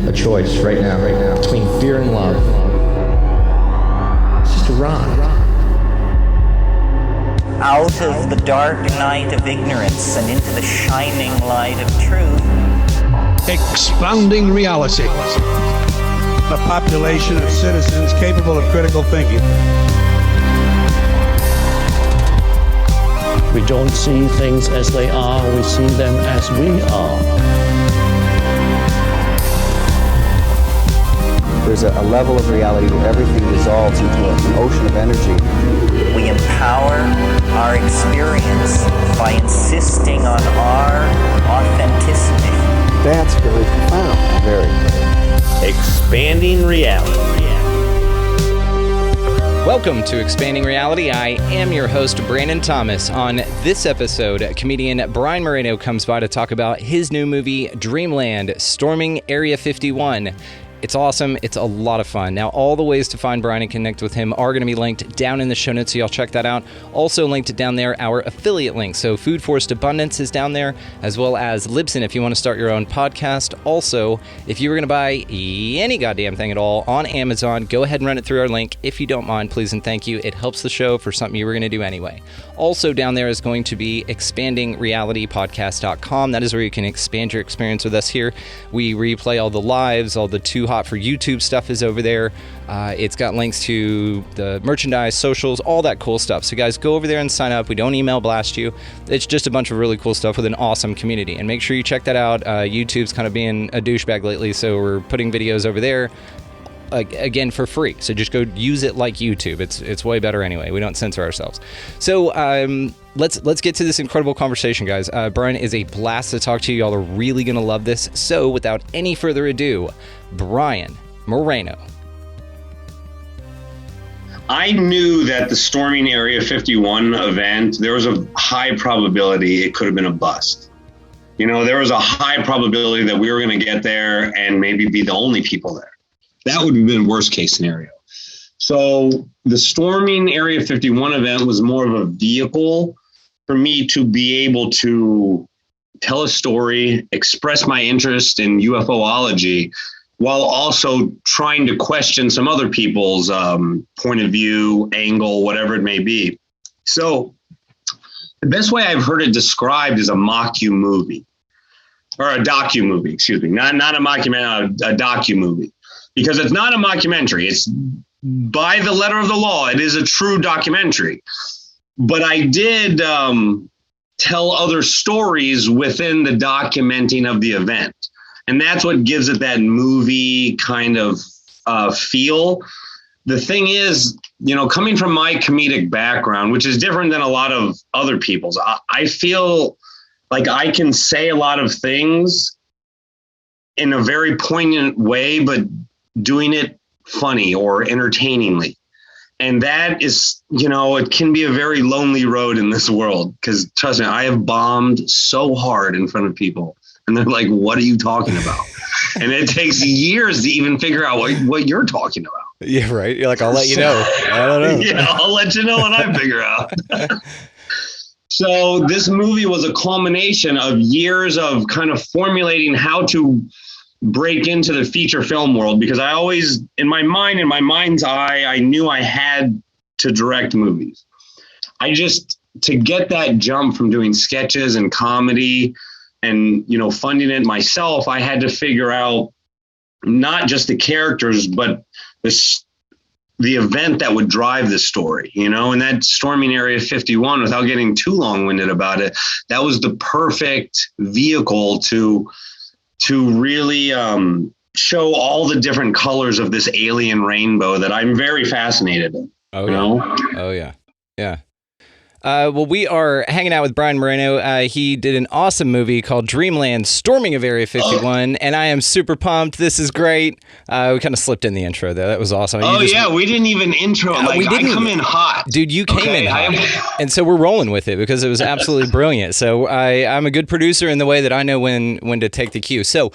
a choice right now, between fear and love. It's just a ride. Out of the dark night of ignorance and into the shining light of truth. Expanding reality. A population of citizens capable of critical thinking. We don't see things as they are, we see them as we are. There's a level of reality where everything dissolves into an ocean of energy. We empower our experience by insisting on our authenticity. That's very profound. Very. Expanding reality. Welcome to Expanding Reality. I am your host, Brandon Thomas. On this episode, comedian Brian Moreno comes by to talk about his new movie, Dreamland, Storming Area 51. It's awesome. It's a lot of fun. Now, all the ways to find Brian and connect with him are going to be linked down in the show notes, so y'all check that out. Also linked down there, our affiliate link. So Food Forest Abundance is down there, as well as Libsyn if you want to start your own podcast. Also, if you were going to buy any goddamn thing at all on Amazon, go ahead and run it through our link. If you don't mind, please and thank you. It helps the show for something you were going to do anyway. Also down there is going to be expandingrealitypodcast.com. That is where you can expand your experience with us here. We replay all the lives, all the Too Hot for YouTube stuff is over there. It's got links to the merchandise, socials, all that cool stuff. So guys, go over there and sign up. We don't email blast you. It's just a bunch of really cool stuff with an awesome community. And make sure you check that out. YouTube's kind of being a douchebag lately, so we're putting videos over there. Again, for free. So just go use it like YouTube. It's way better anyway. We don't censor ourselves. So let's get to this incredible conversation, guys. Brian is a blast to talk to. Y'all are really going to love this. So without any further ado, Brian Moreno. I knew that the Storming Area 51 event, there was a high probability it could have been a bust. You know, there was a high probability that we were going to get there and maybe be the only people there. That would have been worst case scenario. So the Storming Area 51 event was more of a vehicle for me to be able to tell a story, express my interest in UFOlogy, while also trying to question some other people's point of view, angle, whatever it may be. So the best way I've heard it described is a mock-movie, or a docu-movie, excuse me, not a mockumentary, a docu-movie. Because it's not a mockumentary. It's by the letter of the law. It is a true documentary. But I did tell other stories within the documenting of the event. And that's what gives it that movie kind of feel. The thing is, you know, coming from my comedic background, which is different than a lot of other people's, I feel like I can say a lot of things in a very poignant way, but doing it funny or entertainingly. And that is, you know, it can be a very lonely road in this world, because trust me, I have bombed so hard in front of people and they're like, what are you talking about? And it takes years to even figure out what you're talking about. Yeah, right. You're like, I'll let you know. I don't know. Yeah, I'll let you know when I figure out. So this movie was a culmination of years of kind of formulating how to break into the feature film world, because I always, in my mind's eye, I knew I had to direct movies. To get that jump from doing sketches and comedy and, you know, funding it myself, I had to figure out not just the characters, but the event that would drive the story, you know, and that Storming Area 51, without getting too long-winded about it, that was the perfect vehicle to really show all the different colors of this alien rainbow that I'm very fascinated in. Oh, you know? Oh, yeah. Yeah. Well, we are hanging out with Brian Moreno. He did an awesome movie called Dreamland, Storming of Area 51, and I am super pumped. This is great. We kind of slipped in the intro, though. That was awesome. We didn't even intro. I come in hot. Dude, you came in hot. And so we're rolling with it because it was absolutely brilliant. So I'm a good producer in the way that I know when to take the cue. So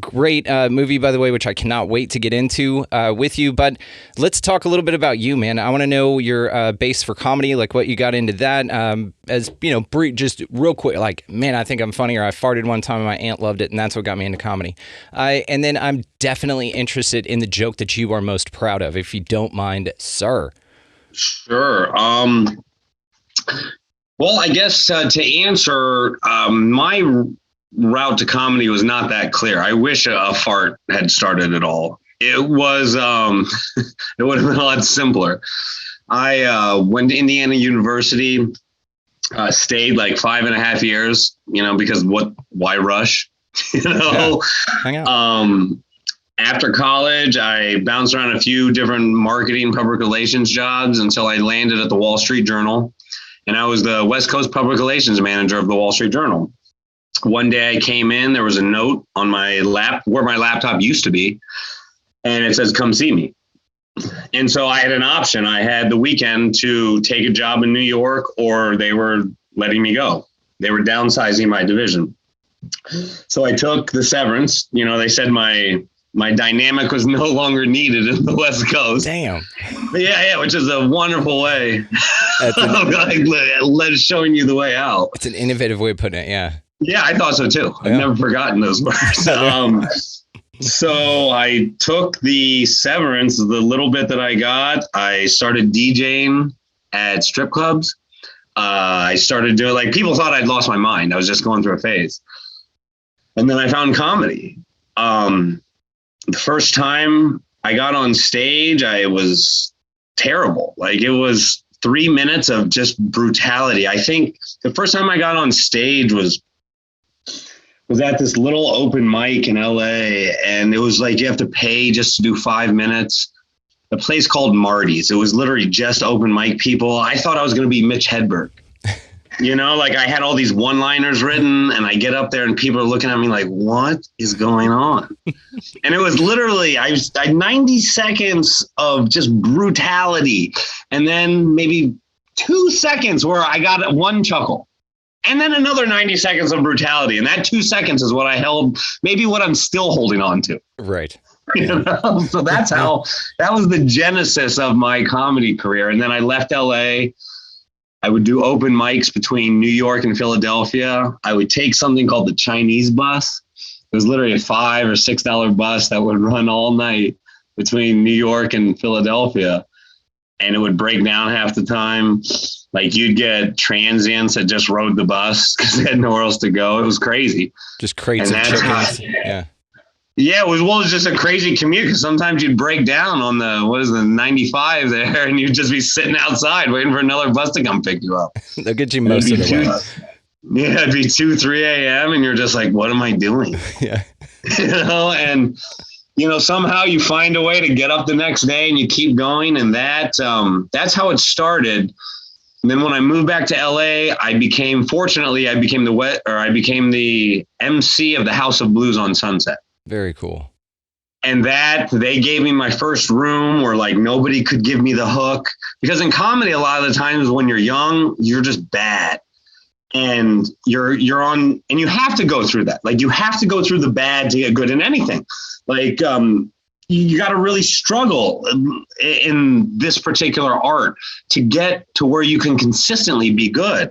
great movie, by the way, which I cannot wait to get into with you. But let's talk a little bit about you, man. I want to know your base for comedy, like what you got into into that. As you know, just real quick, like, man, I think I'm funny, or I farted one time and my aunt loved it, and that's what got me into comedy. And then I'm definitely interested in the joke that you are most proud of, if you don't mind, sir. Sure. Well, I guess to answer, my route to comedy was not that clear. I wish a fart had started it all. It was, it would have been a lot simpler. I went to Indiana University, stayed like 5.5 years, because why rush? Yeah. Hang out. After college, I bounced around a few different marketing, public relations jobs until I landed at the Wall Street Journal. And I was the West Coast public relations manager of the Wall Street Journal. One day I came in, there was a note on my where my laptop used to be, and it says, "Come see me." And so I had an option. I had the weekend to take a job in New York, or they were letting me go. They were downsizing my division. So I took the severance. They said my dynamic was no longer needed in the West Coast. Damn. Yeah, which is a wonderful way of showing you the way out. It's an innovative way of putting it, yeah. Yeah, I thought so too. I've never forgotten those words. So I took the severance, the little bit that I got. I started DJing at strip clubs. I started doing, like, people thought I'd lost my mind. I was just going through a phase. And then I found comedy. The first time I got on stage, I was terrible. Like, it was 3 minutes of just brutality. I think the first time I got on stage was at this little open mic in LA, and it was like you have to pay just to do 5 minutes. A place called Marty's. It was literally just open mic people. I thought I was going to be Mitch Hedberg. Like, I had all these one-liners written, and I get up there and people are looking at me like, what is going on? And it was literally, I had 90 seconds of just brutality, and then maybe 2 seconds where I got one chuckle, and then another 90 seconds of brutality. And that 2 seconds is what I held, maybe what I'm still holding on to. Right. So that was the genesis of my comedy career. And then I left LA. I would do open mics between New York and Philadelphia. I would take something called the Chinese bus. It was literally a $5 or $6 bus that would run all night between New York and Philadelphia. And it would break down half the time. Like, you'd get transients that just rode the bus because they had nowhere else to go. It was crazy. Just crates of chickens. Yeah, it was just a crazy commute, because sometimes you'd break down on the 95 there, and you'd just be sitting outside waiting for another bus to come pick you up. They'll get you most of the way. Yeah, it'd be 2, 3 a.m. and you're just like, what am I doing? Yeah. And somehow you find a way to get up the next day and you keep going. And that's how it started. And then when I moved back to LA, I became the MC of the House of Blues on Sunset. Very cool. And that they gave me my first room where, like, nobody could give me the hook, because in comedy, a lot of the times when you're young, you're just bad. And you're on, and you have to go through that. Like, you have to go through the bad to get good in anything. Like, you got to really struggle in this particular art to get to where you can consistently be good.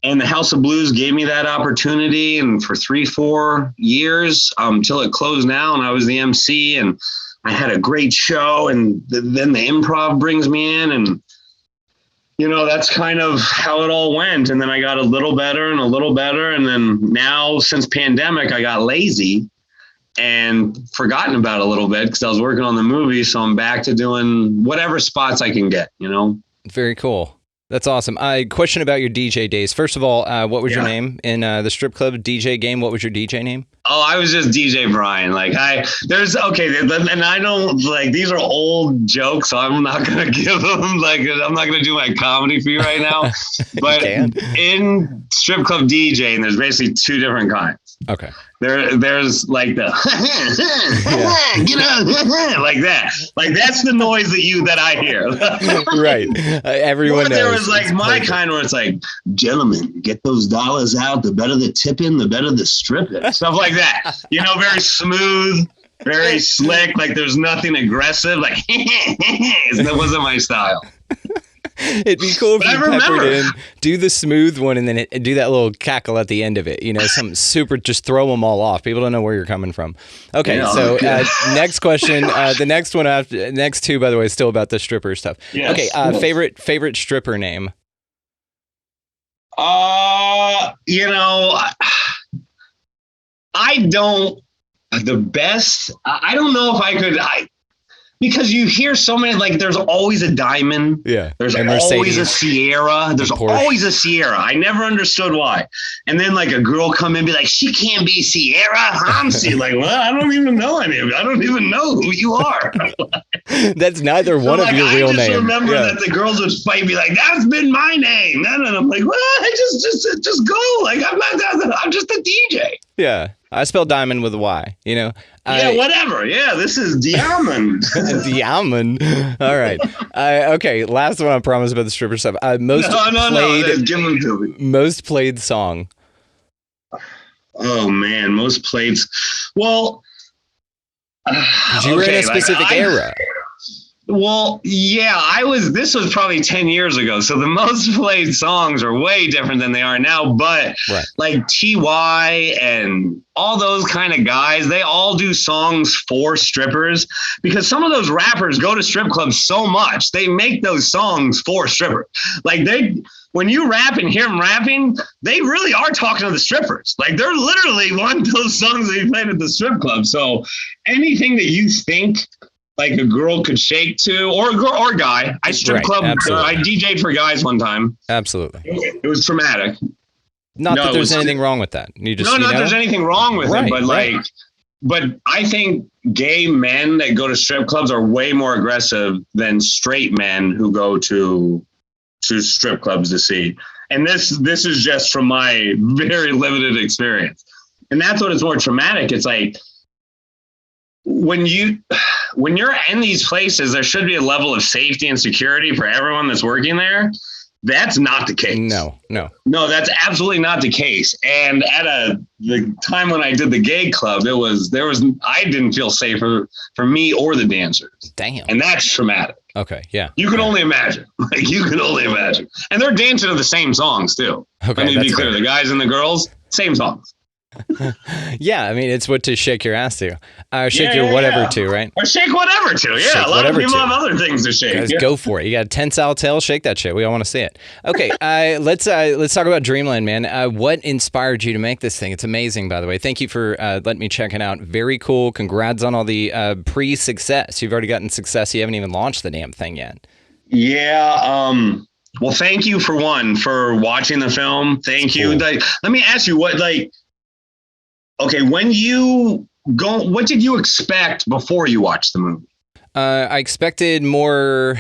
And the House of Blues gave me that opportunity, and for 3-4 years, till it closed down, I was the MC, and I had a great show. And then the Improv brings me in, and that's kind of how it all went. And then I got a little better and a little better, and then now, since pandemic, I got lazy and forgotten about it a little bit because I was working on the movie. So I'm back to doing whatever spots I can get. Very cool. That's awesome. Question about your DJ days. First of all, what was your name in the strip club DJ game? What was your DJ name? Oh, I was just DJ Brian. Like, and I don't, like, these are old jokes, so I'm not going to give them, like, I'm not going to do my comedy for you right now. But in strip club DJing, there's basically 2 different kinds. Okay. There's like the like that. Like, that's the noise that I hear. Right. Everyone knows. There was like my kind where it's like, gentlemen, get those dollars out. The better the tipping, the better the stripping. Stuff like that. Very smooth, very slick. Like, there's nothing aggressive. Like, that wasn't my style. It'd be cool if But I you peppered remember. in, do the smooth one, and then do that little cackle at the end of it. Something super, just throw them all off. People don't know where you're coming from. Okay, Yeah. so next question. The next one after, next two, by the way, is still about the stripper stuff. Yes, Okay, yes. favorite stripper name. I don't. The best. I don't know if I could. Because you hear so many, like, there's always a Diamond. Yeah. There's And always a Mercedes. Sierra. There's Porsche. always a Sierra. I never understood why. And then, like, a girl come in and be like, she can't be Sierra. I'm like, well, I don't even know any of you. I don't even know who you are. That's neither one of your real names. I just remember that the girls would fight and be like, that's been my name. And I'm like, well, just go. Like, I'm just a DJ. Yeah. I spell diamond with a Y, Yeah, whatever. Yeah, this is Diamond. Diamond. All right. Okay, last one I promise about the stripper stuff. No. Give them to me. Most played song. Oh, man. Most played. Well, You were in a specific era. Well, yeah, this was probably 10 years ago. So the most played songs are way different than they are now. But like TY and all those kind of guys, they all do songs for strippers because some of those rappers go to strip clubs so much. They make those songs for strippers. Like when you rap and hear them rapping, they really are talking to the strippers. Like they're literally one of those songs that you played at the strip club. So anything that you think like a girl could shake to, or a girl or a guy. I strip club. I DJ'd for guys one time. Absolutely. It was traumatic. Not that there's anything wrong with that. You just, not there's anything wrong with it, but but I think gay men that go to strip clubs are way more aggressive than straight men who go to strip clubs to see. And this is just from my very limited experience. And that's what is more traumatic. It's like, when you're in these places, there should be a level of safety and security for everyone that's working there. That's not the case. No, that's absolutely not the case. And at the time when I did the gay club, I didn't feel safe for me or the dancers. Damn. And that's traumatic. Okay, yeah. You can only imagine. Like you can only imagine. And they're dancing to the same songs too. Okay, Let me be clear. The guys and the girls, same songs. Yeah, I mean, it's what to shake your ass to. Shake your whatever to, right? Or shake whatever to. Yeah, Shake a lot of people to. have other things to shake. Guys, go for it. You got a tensile tail, shake that shit. We all want to see it. Okay, let's talk about Dreamland, man. What inspired you to make this thing? It's amazing, by the way. Thank you for letting me check it out. Very cool. Congrats on all the pre-success. You've already gotten success. You haven't even launched the damn thing yet. Yeah. Well, thank you for watching the film. Thank you. Like, let me ask you okay, when you go, what did you expect before you watched the movie? I expected more.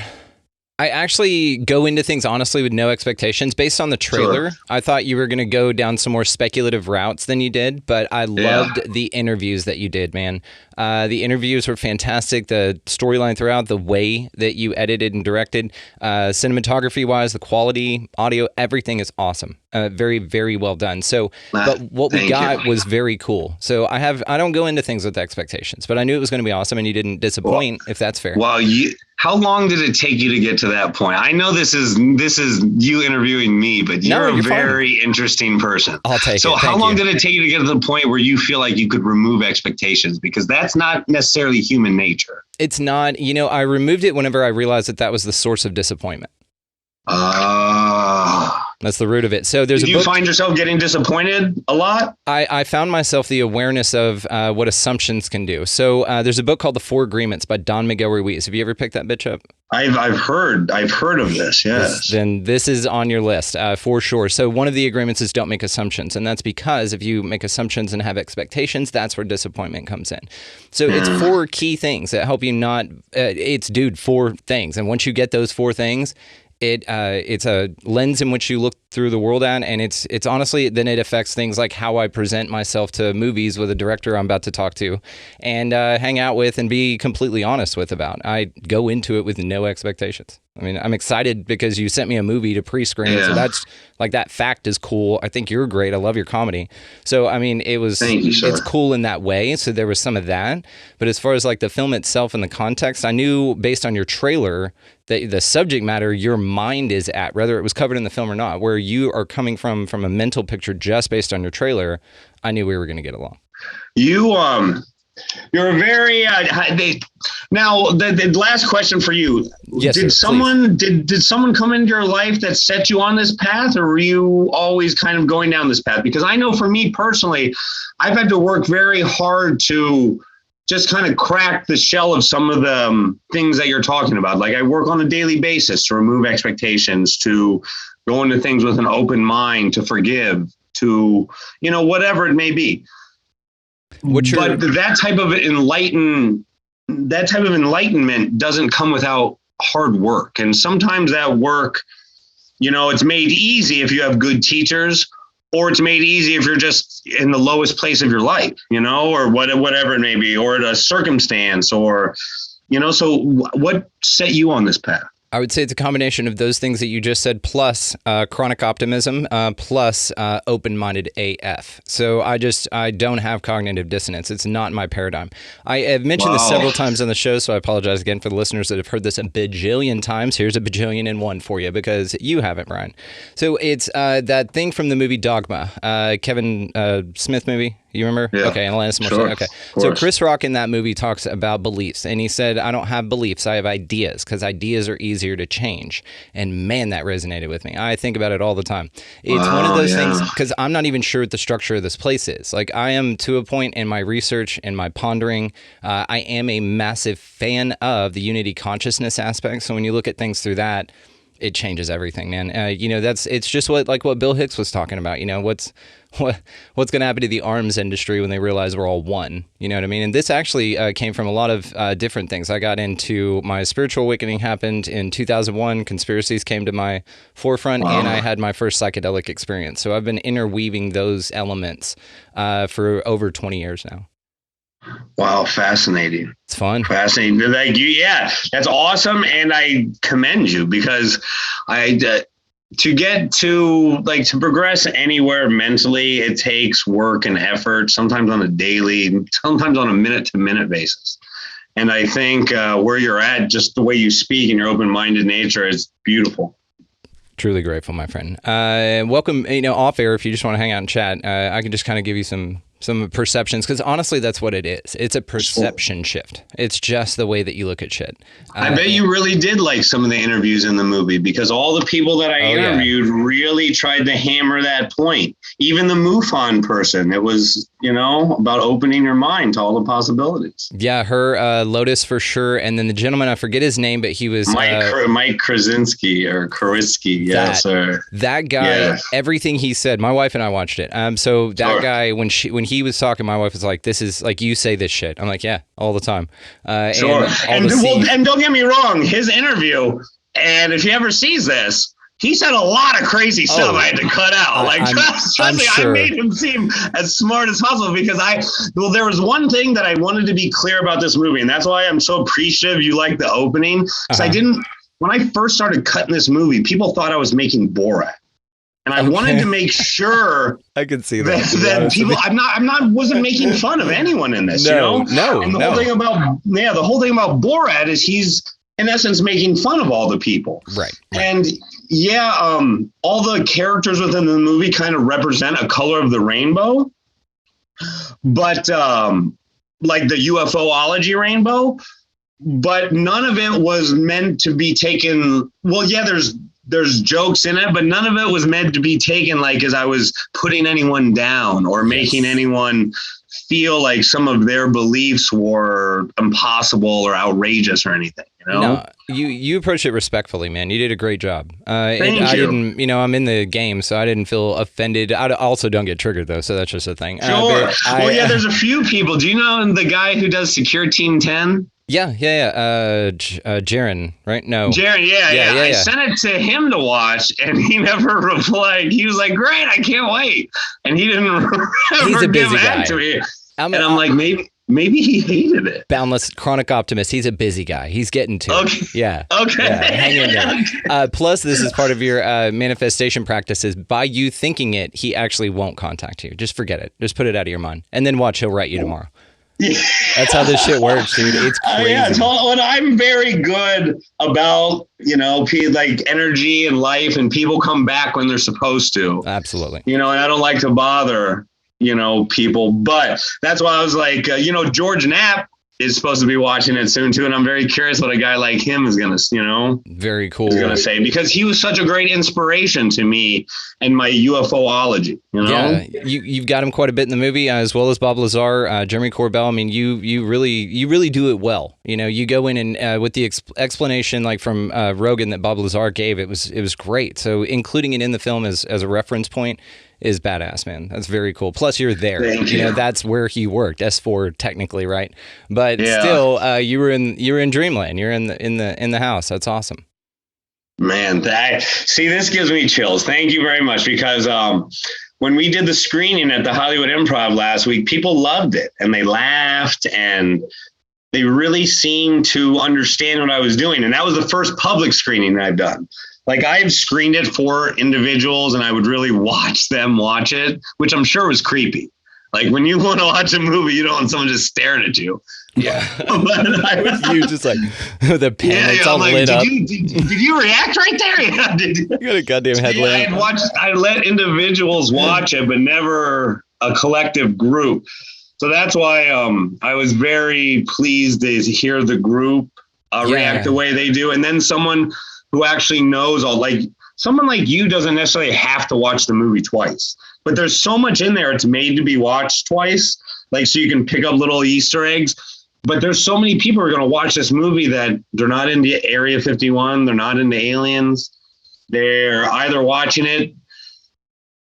I actually go into things honestly with no expectations. Based on the trailer, I thought you were going to go down some more speculative routes than you did, but I loved the interviews that you did, man. The interviews were fantastic. The storyline throughout, the way that you edited and directed, cinematography-wise, the quality, audio, everything is awesome. Very, very well done. So, but what we got was very cool. So I don't go into things with expectations, but I knew it was going to be awesome, and you didn't disappoint, if that's fair. Well, how long did it take you to get to that point? I know this is you interviewing me, but you're a very interesting person. I'll take it. So how long did it take you to get to the point where you feel like you could remove expectations? Because that's not necessarily human nature. It's not. I removed it whenever I realized that was the source of disappointment. That's the root of it. So did you find yourself getting disappointed a lot? I found myself the awareness of what assumptions can do. So there's a book called The Four Agreements by Don Miguel Ruiz. Have you ever picked that bitch up? I've heard of this. Yes. Then this is on your list for sure. So one of the agreements is don't make assumptions, and that's because if you make assumptions and have expectations, that's where disappointment comes in. So it's 4 key things that help you not. It's 4 things, and once you get those 4 things. It's a lens in which you look through the world at, and it's honestly, then it affects things like how I present myself to movies with a director I'm about to talk to and hang out with and be completely honest with about. I go into it with no expectations. I mean, I'm excited because you sent me a movie to pre-screen, so that's like, that fact is cool. I think you're great. I love your comedy. So, I mean, it's cool in that way. So there was some of that. But as far as like the film itself and the context, I knew based on your trailer that the subject matter your mind is at, whether it was covered in the film or not, where you are coming from a mental picture just based on your trailer, I knew we were going to get along. You're very now the last question for you. Yes, did someone come into your life that set you on this path, or were you always kind of going down this path? Because I know for me personally, I've had to work very hard to just kind of crack the shell of some of the things that you're talking about. Like, I work on a daily basis to remove expectations, to go into things with an open mind, to forgive, to, whatever it may be. But that type of enlightenment doesn't come without hard work. And sometimes that work, it's made easy if you have good teachers, or it's made easy if you're just in the lowest place of your life, or whatever it may be, or a circumstance, or, so what set you on this path? I would say it's a combination of those things that you just said, plus chronic optimism, plus open-minded AF. So I don't have cognitive dissonance. It's not my paradigm. I have mentioned this several times on the show, so I apologize again for the listeners that have heard this a bajillion times. Here's a bajillion and one for you, because you haven't, Brian. So it's that thing from the movie Dogma, Kevin Smith movie. You remember? Yeah. Okay, and Alanis Morissette. Okay. So Chris Rock in that movie talks about beliefs, and he said, I don't have beliefs, I have ideas, because ideas are easier to change. And man, that resonated with me. I think about it all the time. It's one of those things, because I'm not even sure what the structure of this place is. Like, I am to a point in my research and my pondering, I am a massive fan of the unity consciousness aspect. So when you look at things through that, it changes everything, man. It's just what Bill Hicks was talking about. What's going to happen to the arms industry when they realize we're all one? You know what I mean? And this actually came from a lot of different things. I got into my spiritual awakening happened in 2001. Conspiracies came to my forefront, and I had my first psychedelic experience. So I've been interweaving those elements for over 20 years now. Wow, fascinating. It's fun. Fascinating. That's awesome. And I commend you, because to progress anywhere mentally, it takes work and effort, sometimes on a daily, sometimes on a minute-to-minute basis. And I think where you're at, just the way you speak and your open-minded nature is beautiful. Truly grateful, my friend. Welcome, off air, if you just want to hang out and chat, I can just kind of give you some perceptions, because honestly, that's what it is. It's a perception shift. It's just the way that you look at shit. I bet you really did like some of the interviews in the movie, because all the people that I interviewed really tried to hammer that point. Even the MUFON person, it was, about opening your mind to all the possibilities. Yeah, her, Lotus for sure. And then the gentleman, I forget his name, but he was... Mike Krasinski or Koriski. Yes, sir. That guy, everything he said, my wife and I watched it. So that guy, when he was talking, my wife was like, this is like, you say this shit. I'm like, yeah, all the time. Sure. And don't get me wrong, his interview, and if he ever sees this, he said a lot of crazy stuff I had to cut out. Trust me, sure. I made him seem as smart as possible, because there was one thing that I wanted to be clear about this movie, and that's why I'm so appreciative you like the opening. Because when I first started cutting this movie, people thought I was making Borat. And I wanted to make sure I could see that people, wasn't making fun of anyone in this, No. And the whole thing about Borat is he's in essence making fun of all the people. Right. And all the characters within the movie kind of represent a color of the rainbow, but like the UFOlogy rainbow, but none of it was meant to be taken. Well, yeah, there's jokes in it, but none of it was meant to be taken like as I was putting anyone down or making anyone feel like some of their beliefs were impossible or outrageous or anything. No, you approached it respectfully, man. You did a great job. Thank you. I didn't, I'm in the game, so I didn't feel offended. I also don't get triggered, though, so that's just a thing. Sure. There's a few people. Do you know the guy who does Secure Team 10? Jaren, right? No. Jared, yeah. I sent it to him to watch, and he never replied. He was like, "Great, I can't wait," and he didn't He's a ever busy get guy. back to me. And I'm like, maybe he hated it. Boundless chronic optimist. He's a busy guy. He's getting to it. Yeah. Okay. Yeah, hang in there. Plus, this is part of your manifestation practices. By you thinking it, he actually won't contact you. Just forget it. Just put it out of your mind, and then watch. He'll write you tomorrow. Yeah. That's how this shit works, dude. It's crazy. And I'm very good about, like energy and life, and people come back when they're supposed to. Absolutely. And I don't like to bother, people. But that's why I was like, George Knapp is supposed to be watching it soon too, and I'm very curious what a guy like him is gonna, very cool. is gonna say, because he was such a great inspiration to me and my UFOlogy. Yeah, you've got him quite a bit in the movie, as well as Bob Lazar, Jeremy Corbell. I mean, you really do it well. You go in and with the explanation like from Rogan that Bob Lazar gave, it was great. So including it in the film as a reference point is badass, man. That's very cool. Plus, you're there. Thank you. That's where he worked. S4 technically, right? But still, you were in Dreamland. You're in the house. That's awesome. Man, this gives me chills. Thank you very much, because when we did the screening at the Hollywood Improv last week, people loved it and they laughed and they really seemed to understand what I was doing. And that was the first public screening that I've done. Like, I've screened it for individuals and I would really watch them watch it, which I'm sure was creepy. Like, when you want to watch a movie, you don't want someone just staring at you. Yeah. You just like the pen, it's all lit up. Did you react right there? Yeah. You got a goddamn headlamp. I let individuals watch it, but never a collective group. So that's why I was very pleased to hear the group react the way they do. And then someone who actually knows someone like you doesn't necessarily have to watch the movie twice, but there's so much in there. It's made to be watched twice, so you can pick up little Easter eggs. But there's so many people who are going to watch this movie that they're not into Area 51. They're not into aliens. They're either watching it.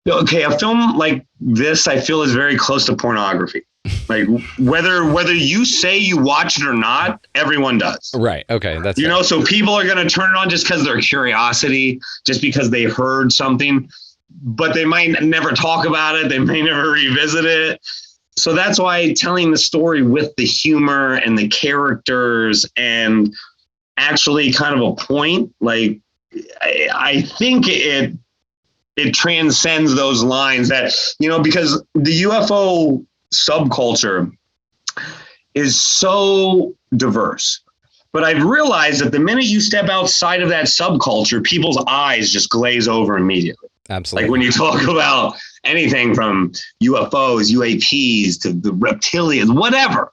Okay, a film like this, I feel, is very close to pornography. Like, whether you say you watch it or not, everyone does. Right. Okay. That's so people are going to turn it on just because they're curiosity, just because they heard something, but they might never talk about it. They may never revisit it. So that's why telling the story with the humor and the characters and actually kind of a point, like, I think it transcends those lines that, because the UFO subculture is so diverse. But I've realized that the minute you step outside of that subculture, people's eyes just glaze over immediately. Absolutely. Like when you talk about anything from UFOs, UAPs to the reptilians, whatever,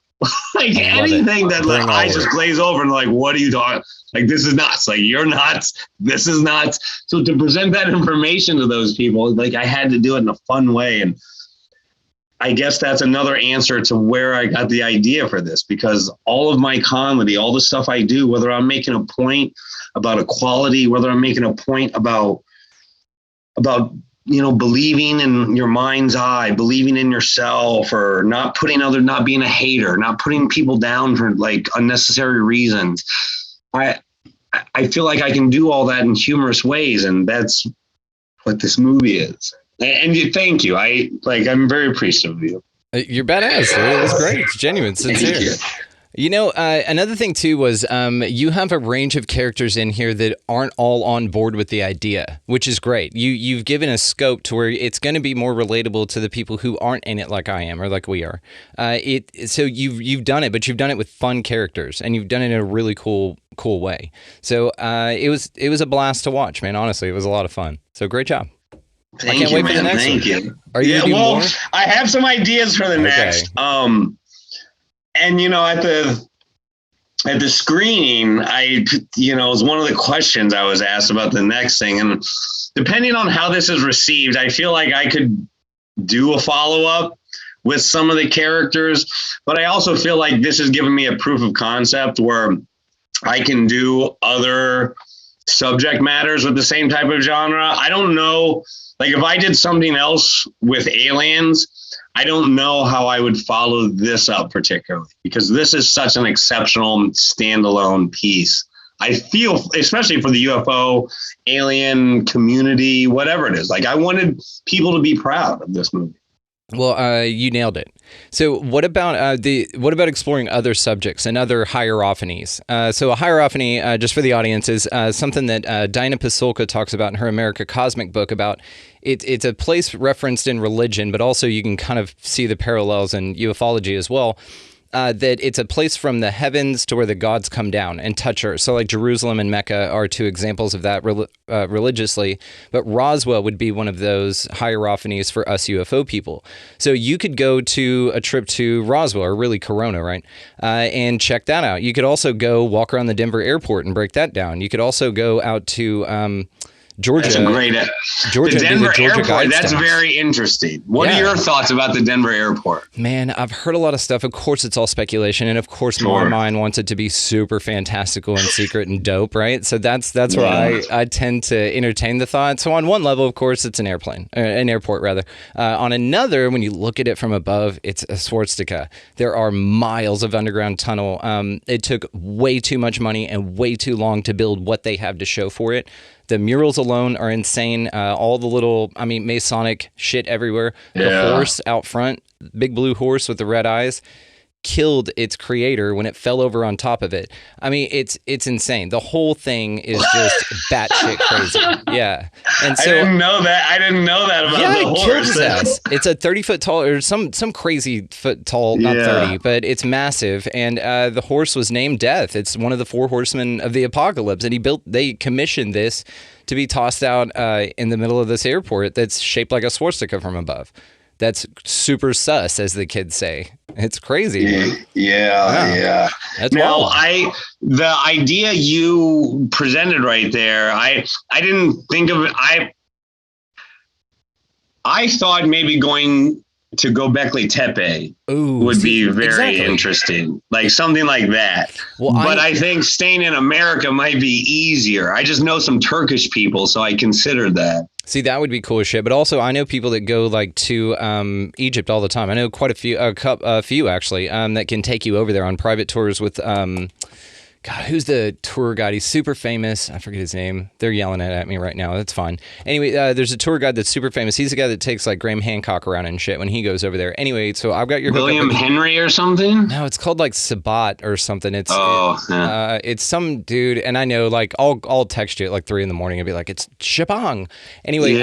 like anything that eyes just glaze over and like, what are you talking? Like, this is nuts. Like, you're nuts. This is nuts. So to present that information to those people, like, I had to do it in a fun way. And I guess that's another answer to where I got the idea for this, because all of my comedy, all the stuff I do, whether I'm making a point about equality, whether I'm making a point about believing in your mind's eye, believing in yourself, or not being a hater, not putting people down for like unnecessary reasons. I feel like I can do all that in humorous ways, and that's what this movie is. And thank you. I'm very appreciative of you. You're badass. It was great. It's genuine, sincere. Another thing too was you have a range of characters in here that aren't all on board with the idea, which is great. You've given a scope to where it's going to be more relatable to the people who aren't in it like I am or like we are. So you've done it, but you've done it with fun characters, and you've done it in a really cool way. So it was a blast to watch, man. Honestly, it was a lot of fun. So great job. Thank I can't you, wait for the man. next Thank one. you. Are you gonna do more? I have some ideas for the next. And at the screening, it was one of the questions I was asked about the next thing. And depending on how this is received, I feel like I could do a follow-up with some of the characters, but I also feel like this has given me a proof of concept where I can do other subject matters with the same type of genre. I don't know, like if I did something else with aliens, I don't know how I would follow this up particularly, because this is such an exceptional standalone piece. I feel, especially for the UFO, alien community, whatever it is, like I wanted people to be proud of this movie. Well, you nailed it. So what about exploring other subjects and other hierophanies? So a hierophany, just for the audience, is something that Dinah Pasulka talks about in her America Cosmic book about. It's a place referenced in religion, but also you can kind of see the parallels in ufology as well. That it's a place from the heavens to where the gods come down and touch Earth. So like Jerusalem and Mecca are two examples of that religiously, but Roswell would be one of those hierophanies for us UFO people. So you could go to a trip to Roswell, or really Corona, right? And check that out. You could also go walk around the Denver airport and break that down. You could also go out to Georgia. That's a great. Georgia, the Denver Georgia airport. That's Guidestones. very interesting. What are your thoughts about the Denver airport? Man, I've heard a lot of stuff. Of course, it's all speculation, and of course, my mind wants it to be super fantastical and secret and dope, right? So that's where I tend to entertain the thought. So on one level, of course, it's an airport rather. On another, when you look at it from above, it's a swastika. There are miles of underground tunnel. It took way too much money and way too long to build what they have to show for it. The murals alone are insane. All the little, Masonic shit everywhere. The horse out front, big blue horse with the red eyes, killed its creator when it fell over on top of it. It's insane. The whole thing is just batshit crazy. Yeah. And so I didn't know that about the horse. Killed his ass. It's a 30-foot tall, or some crazy foot tall, not 30, but it's massive. And the horse was named Death. It's one of the 4 horsemen of the apocalypse. And they commissioned this to be tossed out in the middle of this airport that's shaped like a swastika from above. That's super sus, as the kids say. It's crazy. Yeah. That's now, wild. The idea you presented right there, I didn't think of it. I thought maybe going to Göbekli Tepe would be very interesting, like something like that. Well, but I think staying in America might be easier. I just know some Turkish people, so I considered that. See, that would be cool as shit. But also, I know people that go like to Egypt all the time. I know quite a few actually, that can take you over there on private tours with God, who's the tour guide? He's super famous. I forget his name. They're yelling at me right now. That's fine. Anyway, there's a tour guide that's super famous. He's the guy that takes like Graham Hancock around and shit when he goes over there. Anyway, so I've got your William Henry or something. No, it's called like Sabat or something. It's some dude, and I know like I'll text you at like 3 a.m. and be like, it's Shabang. Anyway,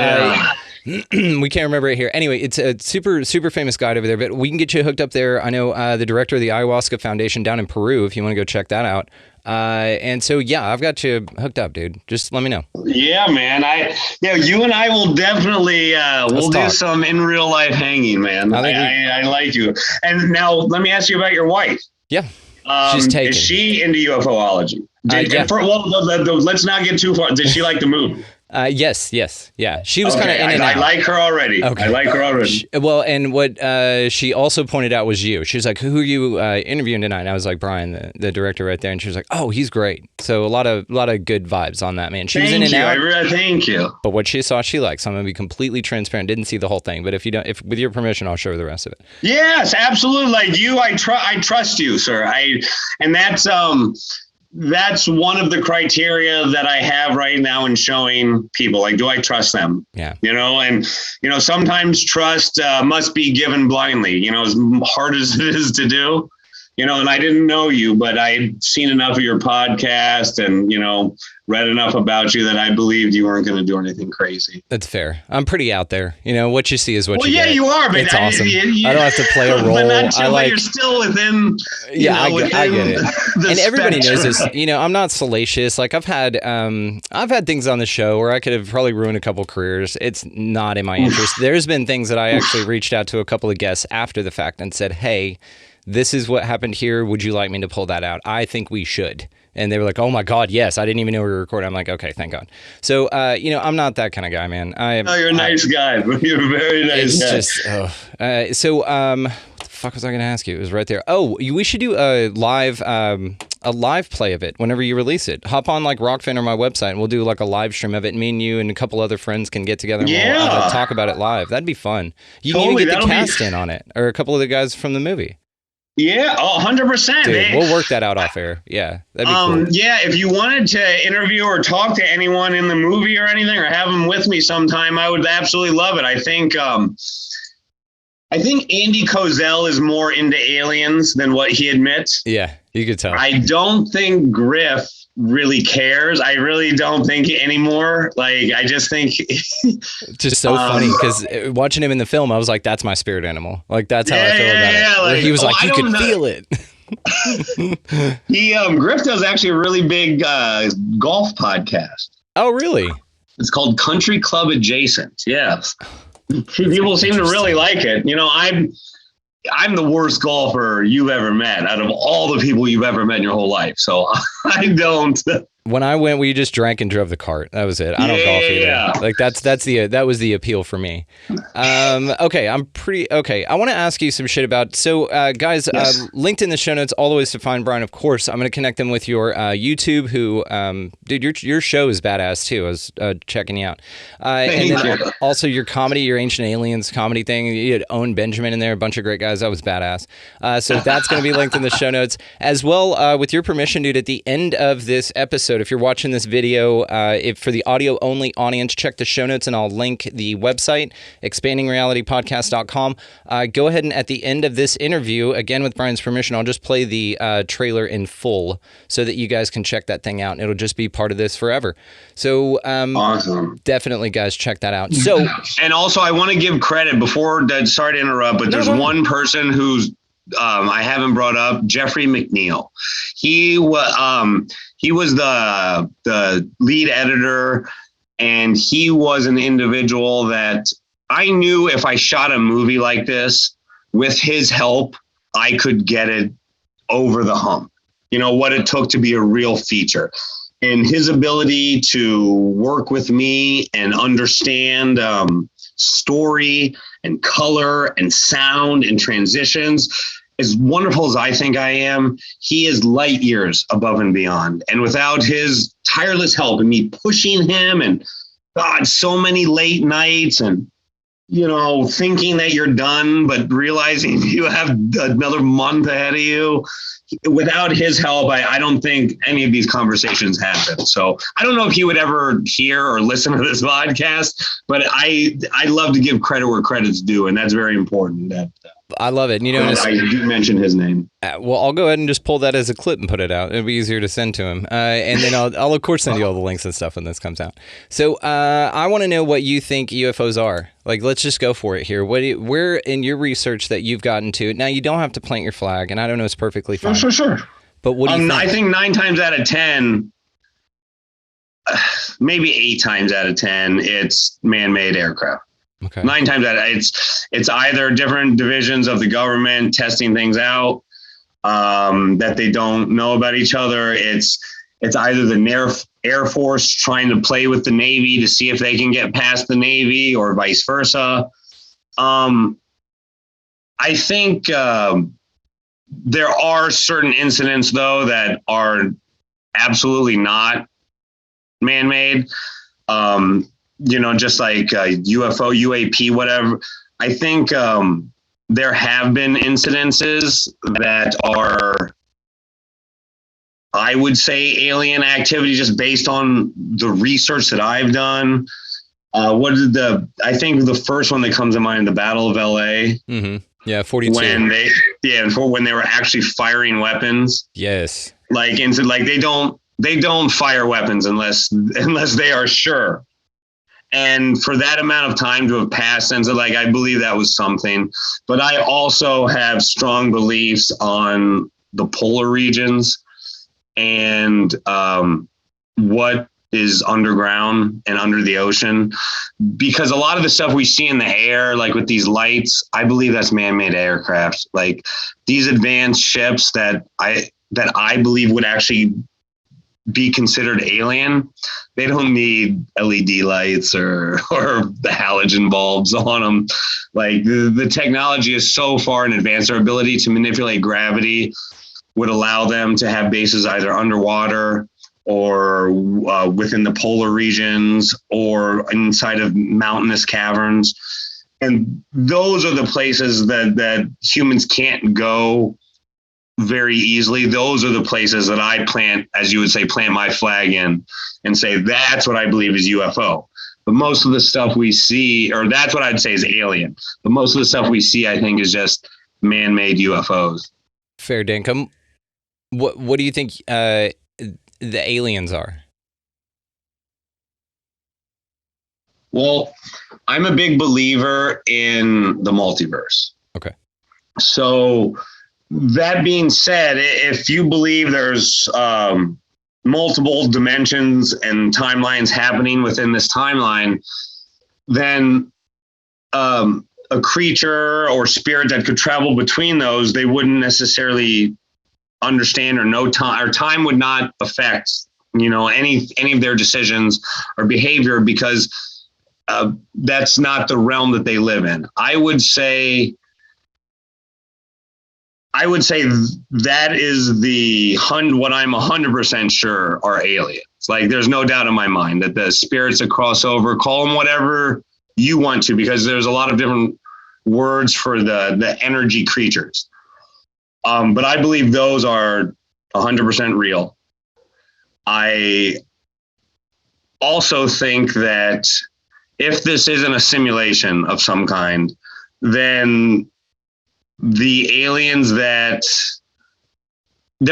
we can't remember it here. Anyway, it's a super famous guide over there, but we can get you hooked up there. I know the director of the Ayahuasca Foundation down in Peru, if you want to go check that out. And so, I've got you hooked up, dude. Just let me know. Yeah, man. You and I will definitely, we'll do some in real life hanging, man. I like you. And now let me ask you about your wife. Yeah. She's taken. Is she into UFOlogy? Let's not get too far. Did she like the movie? Yes. Yeah. She was kind of in and out. I like her already. Okay. I like her already. Well, and what she also pointed out was you. She was like, who are you interviewing tonight? And I was like, Brian, the director right there. And she was like, oh, he's great. So a lot of good vibes on that, man. She was in and out. Thank you. But what she saw, she liked. So I'm going to be completely transparent. Didn't see the whole thing. But if with your permission, I'll show her the rest of it. Yes, absolutely. Like you, I trust you, sir. That's one of the criteria that I have right now in showing people. Like, do I trust them? Yeah. And sometimes trust must be given blindly, as hard as it is to do, and I didn't know you, but I'd seen enough of your podcast and, read enough about you that I believed you weren't going to do anything crazy. That's fair. I'm pretty out there. What you see is what you get. Well, yeah, you are, but it's awesome. I don't have to play a role. But you're still within. I get it. And everybody knows this. I'm not salacious. Like I've had things on the show where I could have probably ruined a couple careers. It's not in my interest. There's been things that I actually reached out to a couple of guests after the fact and said, hey, this is what happened here. Would you like me to pull that out? I think we should. And they were like, oh my God, yes. I didn't even know we were recording. I'm like, okay, thank God. So, I'm not that kind of guy, man. You're a nice guy. You're a very nice guy. It's just, what the fuck was I going to ask you? It was right there. Oh, we should do a live a live play of it whenever you release it. Hop on like Rokfin or my website, and we'll do like a live stream of it. Me and you and a couple other friends can get together and we'll talk about it live. That'd be fun. You can even get the cast in on it, or a couple of the guys from the movie. Yeah, 100%. Dude, we'll work that out off air. Yeah, that'd be cool. Yeah, if you wanted to interview or talk to anyone in the movie or anything, or have them with me sometime, I would absolutely love it. I think Andy Kozel is more into aliens than what he admits. Yeah, you could tell. I don't think Griff really cares. I really don't think anymore. Like, I just think it's just so funny because watching him in the film, I was like, that's my spirit animal. Like, that's how I feel about it. Like, he was like, you could feel it. Griff does actually a really big golf podcast. Oh, really? It's called Country Club Adjacent. Yes. People seem to really like it. You know, I'm the worst golfer you've ever met out of all the people you've ever met in your whole life. So I don't. When I went, we just drank and drove the cart. That was it. I don't golf either. Yeah. Like that was the appeal for me. Okay, I want to ask you some shit about. So, guys, Yes. linked in the show notes all the ways to find Brian. Of course, I'm going to connect them with your YouTube. Who, dude, your show is badass too. I was checking you out. And then also your comedy, your Ancient Aliens comedy thing. You had Owen Benjamin in there, a bunch of great guys. That was badass. So that's going to be linked in the show notes as well. With your permission, dude, at the end of this episode, if you're watching this video, if for the audio only audience, check the show notes and I'll link the website, expandingrealitypodcast.com. Go ahead and at the end of this interview, again with Brian's permission, I'll just play the trailer in full so that you guys can check that thing out and it'll just be part of this forever. So Awesome. Definitely, guys, check that out. So, and also I want to give credit before that. Sorry to interrupt, but there's one person who's I haven't brought up, Jeffrey McNeil. He was the lead editor, and he was an individual that I knew if I shot a movie like this with his help, I could get it over the hump. You know, what it took to be a real feature. And his ability to work with me and understand story and color and sound and transitions, as wonderful as I think I am, he is light years above and beyond. And without his tireless help and me pushing him and God, so many late nights and, you know, thinking that you're done, but realizing you have another month ahead of you. Without his help, I don't think any of these conversations happen. So I don't know if he would ever hear or listen to this podcast, but I love to give credit where credit's due, and that's very important. That I love it. And, you know, I do mention his name. Well, I'll go ahead and just pull that as a clip and put it out. It'll be easier to send to him. And then I'll of course send you all the links and stuff when this comes out. So I want to know what you think UFOs are. Like, let's just go for it here. Where in your research that you've gotten to, now you don't have to plant your flag, and I don't know, it's perfectly fine. Sure. But what do you think? I think 9 times out of 10, maybe 8 times out of 10, it's man-made aircraft. Okay. 9 times out of it's either different divisions of the government testing things out that they don't know about each other. It's either the Air Force trying to play with the Navy to see if they can get past the Navy, or vice versa. I think there are certain incidents, though, that are absolutely not man-made. You know, just like UFO, UAP, whatever. I think there have been incidences that are, I would say, alien activity, just based on the research that I've done. I think the first one that comes to mind, the Battle of LA. Mm-hmm. Yeah, 42. When they were actually firing weapons. Yes. Like they don't fire weapons unless they are sure. And for that amount of time to have passed, and so I believe that was something. But I also have strong beliefs on the polar regions and what is underground and under the ocean, because a lot of the stuff we see in the air, like with these lights, I believe that's man-made aircraft. Like these advanced ships that I believe would actually be considered alien, they don't need LED lights or the halogen bulbs on them. Like the technology is so far in advance, their ability to manipulate gravity would allow them to have bases either underwater or within the polar regions or inside of mountainous caverns. And those are the places that humans can't go very easily. Those are the places that I plant, as you would say, plant my flag in and say, that's what I believe is UFO. But most of the stuff we see, or that's what I'd say is alien. But most of the stuff we see, I think, is just man-made UFOs. Fair dinkum. What do you think the aliens are? Well, I'm a big believer in the multiverse. Okay. So that being said, if you believe there's multiple dimensions and timelines happening within this timeline, then a creature or spirit that could travel between those, they wouldn't necessarily understand or know time, or time would not affect, any of their decisions or behavior, because that's not the realm that they live in. I would say that is what I'm 100% sure are aliens. Like, there's no doubt in my mind that the spirits that cross over, call them whatever you want to, because there's a lot of different words for the energy creatures. But I believe those are 100% real. I also think that if this isn't a simulation of some kind, then the aliens there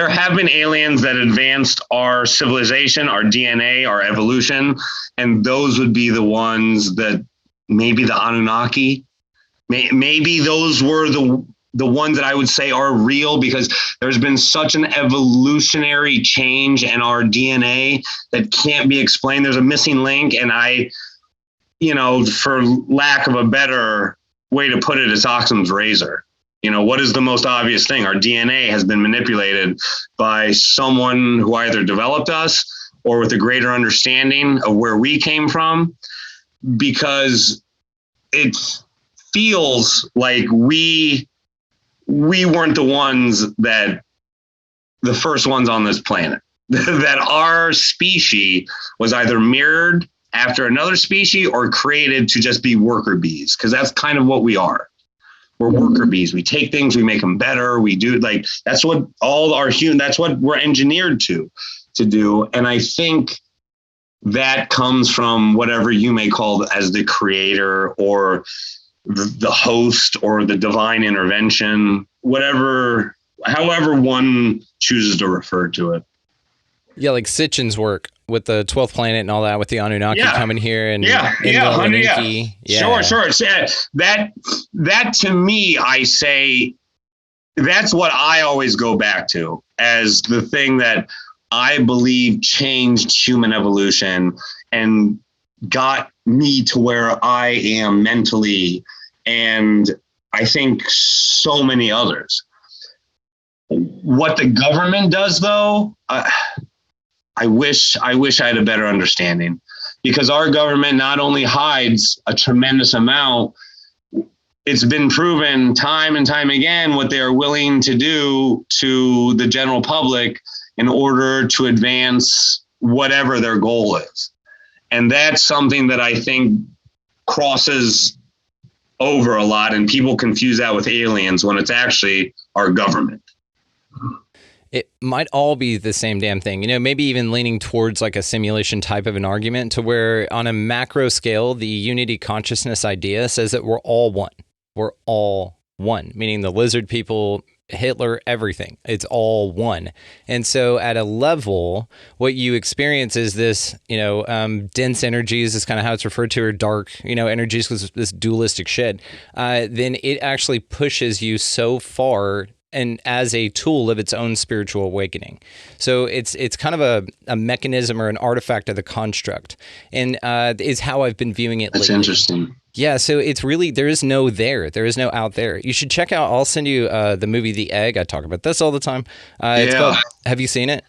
have been aliens that advanced our civilization, our DNA, our evolution, and those would be the ones that maybe the Anunnaki, maybe those were the ones that I would say are real, because there's been such an evolutionary change in our DNA that can't be explained. There's a missing link, and for lack of a better way to put it, it's Occam's razor. What is the most obvious thing? Our DNA has been manipulated by someone who either developed us or with a greater understanding of where we came from, because it feels like we weren't the ones the first ones on this planet, that our species was either mirrored after another species or created to just be worker bees, because that's kind of what we are. We're worker bees. We take things, we make them better. We do, like, that's what that's what we're engineered to do. And I think that comes from whatever you may call as the creator or the host or the divine intervention, however one chooses to refer to it. Yeah, like Sitchin's work with the 12th planet and all that, with the Anunnaki coming here and Sure. That to me, I say, that's what I always go back to as the thing that I believe changed human evolution and got me to where I am mentally, and I think so many others. What the government does, though, I wish I had a better understanding, because our government not only hides a tremendous amount, it's been proven time and time again what they are willing to do to the general public in order to advance whatever their goal is. And that's something that I think crosses over a lot, and people confuse that with aliens when it's actually our government. It might all be the same damn thing, maybe even leaning towards like a simulation type of an argument, to where on a macro scale, the unity consciousness idea says that we're all one. We're all one, meaning the lizard people, Hitler, everything. It's all one. And so at a level, what you experience is this, dense energies is kind of how it's referred to, or dark, energies, because this dualistic shit. Then it actually pushes you so far, and as a tool of its own spiritual awakening. So it's kind of a mechanism or an artifact of the construct, and is how I've been viewing it lately. That's interesting. Yeah, so it's really, there is no out there. You should check out, I'll send you the movie The Egg. I talk about this all the time. It's called, have you seen it?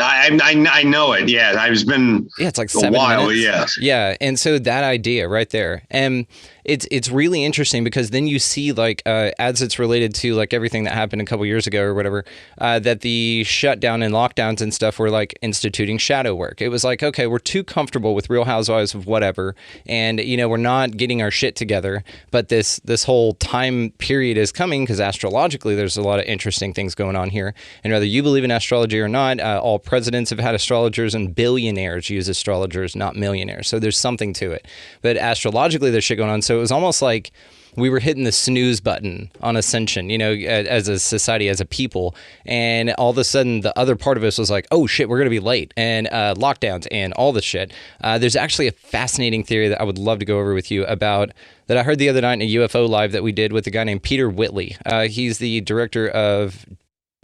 I know it. Yeah, I've been. Yeah, it's like a 7 while. minutes. Yes. Yeah, and so that idea right there, and it's really interesting because then you see like as it's related to like everything that happened a couple years ago or whatever, that the shutdown and lockdowns and stuff were like instituting shadow work. It was like, okay, we're too comfortable with Real Housewives of whatever, and we're not getting our shit together. But this whole time period is coming because astrologically, there's a lot of interesting things going on here. And whether you believe in astrology or not, all presidents have had astrologers, and billionaires use astrologers, not millionaires. So there's something to it. But astrologically, there's shit going on. So it was almost like we were hitting the snooze button on ascension, as a society, as a people. And all of a sudden, the other part of us was like, oh shit, we're going to be late, and lockdowns and all this shit. There's actually a fascinating theory that I would love to go over with you about that I heard the other night in a UFO live that we did with a guy named Peter Whitley. He's the director of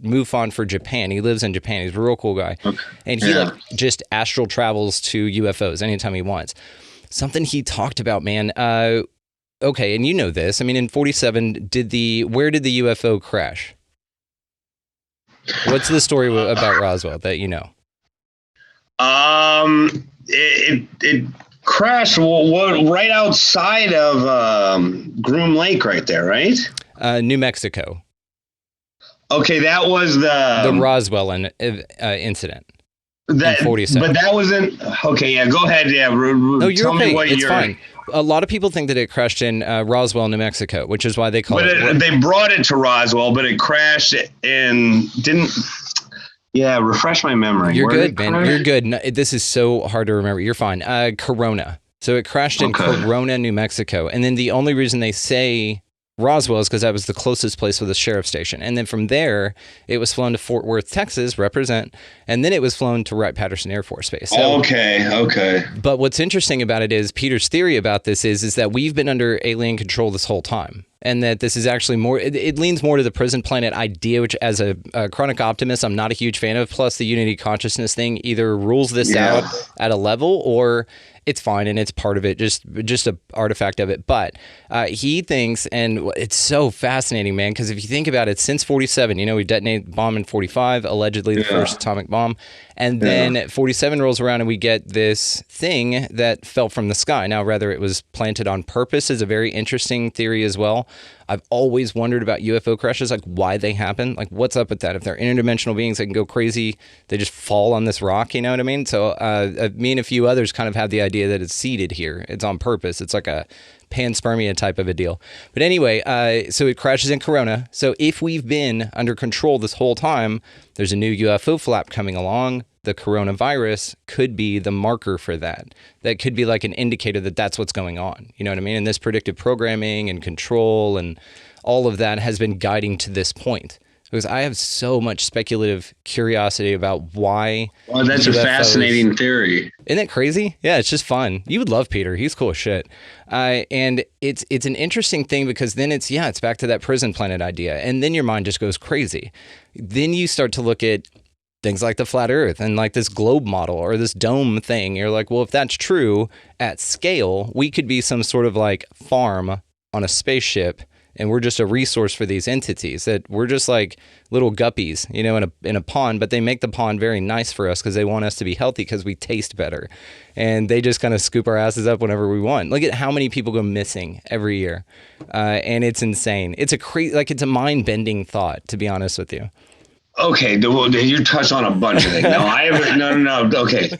MUFON for Japan. He lives in Japan. He's a real cool guy. Okay. And he just astral travels to UFOs anytime he wants. Something he talked about, man. Okay, and you know this. I mean, in 47, where did the UFO crash? What's the story about Roswell that you know? It crashed right outside of Groom Lake, right there, right? New Mexico. Okay, that was the Roswell incident. That, in 47. But that wasn't okay. Yeah, go ahead. Yeah, no, you're tell okay. me what it's fine. A lot of people think that it crashed in Roswell, New Mexico, which is why they call it. They brought it to Roswell, but it crashed and didn't. Yeah, refresh my memory. You're good, man. You're good. No, this is so hard to remember. You're fine. Corona. So it crashed in Corona, New Mexico, and then the only reason they say Roswell is because that was the closest place with a sheriff station. And then from there, it was flown to Fort Worth, Texas, represent, and then it was flown to Wright-Patterson Air Force Base. So, okay. But what's interesting about it is Peter's theory about this is that we've been under alien control this whole time. And that this is actually more, it leans more to the prison planet idea, which as a chronic optimist, I'm not a huge fan of. Plus the unity consciousness thing either rules this out at a level or it's fine and it's part of it, just a artifact of it. But he thinks, and it's so fascinating, man, because if you think about it, since 47, we detonated the bomb in 45, allegedly the first atomic bomb. And then 47 rolls around and we get this thing that fell from the sky. Now, whether it was planted on purpose is a very interesting theory as well. I've always wondered about UFO crashes, like why they happen. Like what's up with that? If they're interdimensional beings that can go crazy, they just fall on this rock, you know what I mean? So me and a few others kind of have the idea that it's seeded here. It's on purpose. It's like a panspermia type of a deal. But anyway, so it crashes in Corona. So if we've been under control this whole time, there's a new UFO flap coming along. The coronavirus could be the marker for that. That could be like an indicator that that's what's going on. You know what I mean? And this predictive programming and control and all of that has been guiding to this point. Because I have so much speculative curiosity about why. Well, that's UFOs, a fascinating theory. Isn't it crazy? Yeah, it's just fun. You would love Peter. He's cool as shit. And it's an interesting thing because then it's back to that prison planet idea. And then your mind just goes crazy. Then you start to look at things like the flat earth and like this globe model or this dome thing. You're like, well, if that's true at scale, we could be some sort of like farm on a spaceship. And we're just a resource for these entities that we're just like little guppies, in a pond, but they make the pond very nice for us because they want us to be healthy because we taste better. And they just kind of scoop our asses up whenever we want. Look at how many people go missing every year. And it's insane. It's it's a mind bending thought, to be honest with you. Okay. You touched on a bunch of things. No. Okay.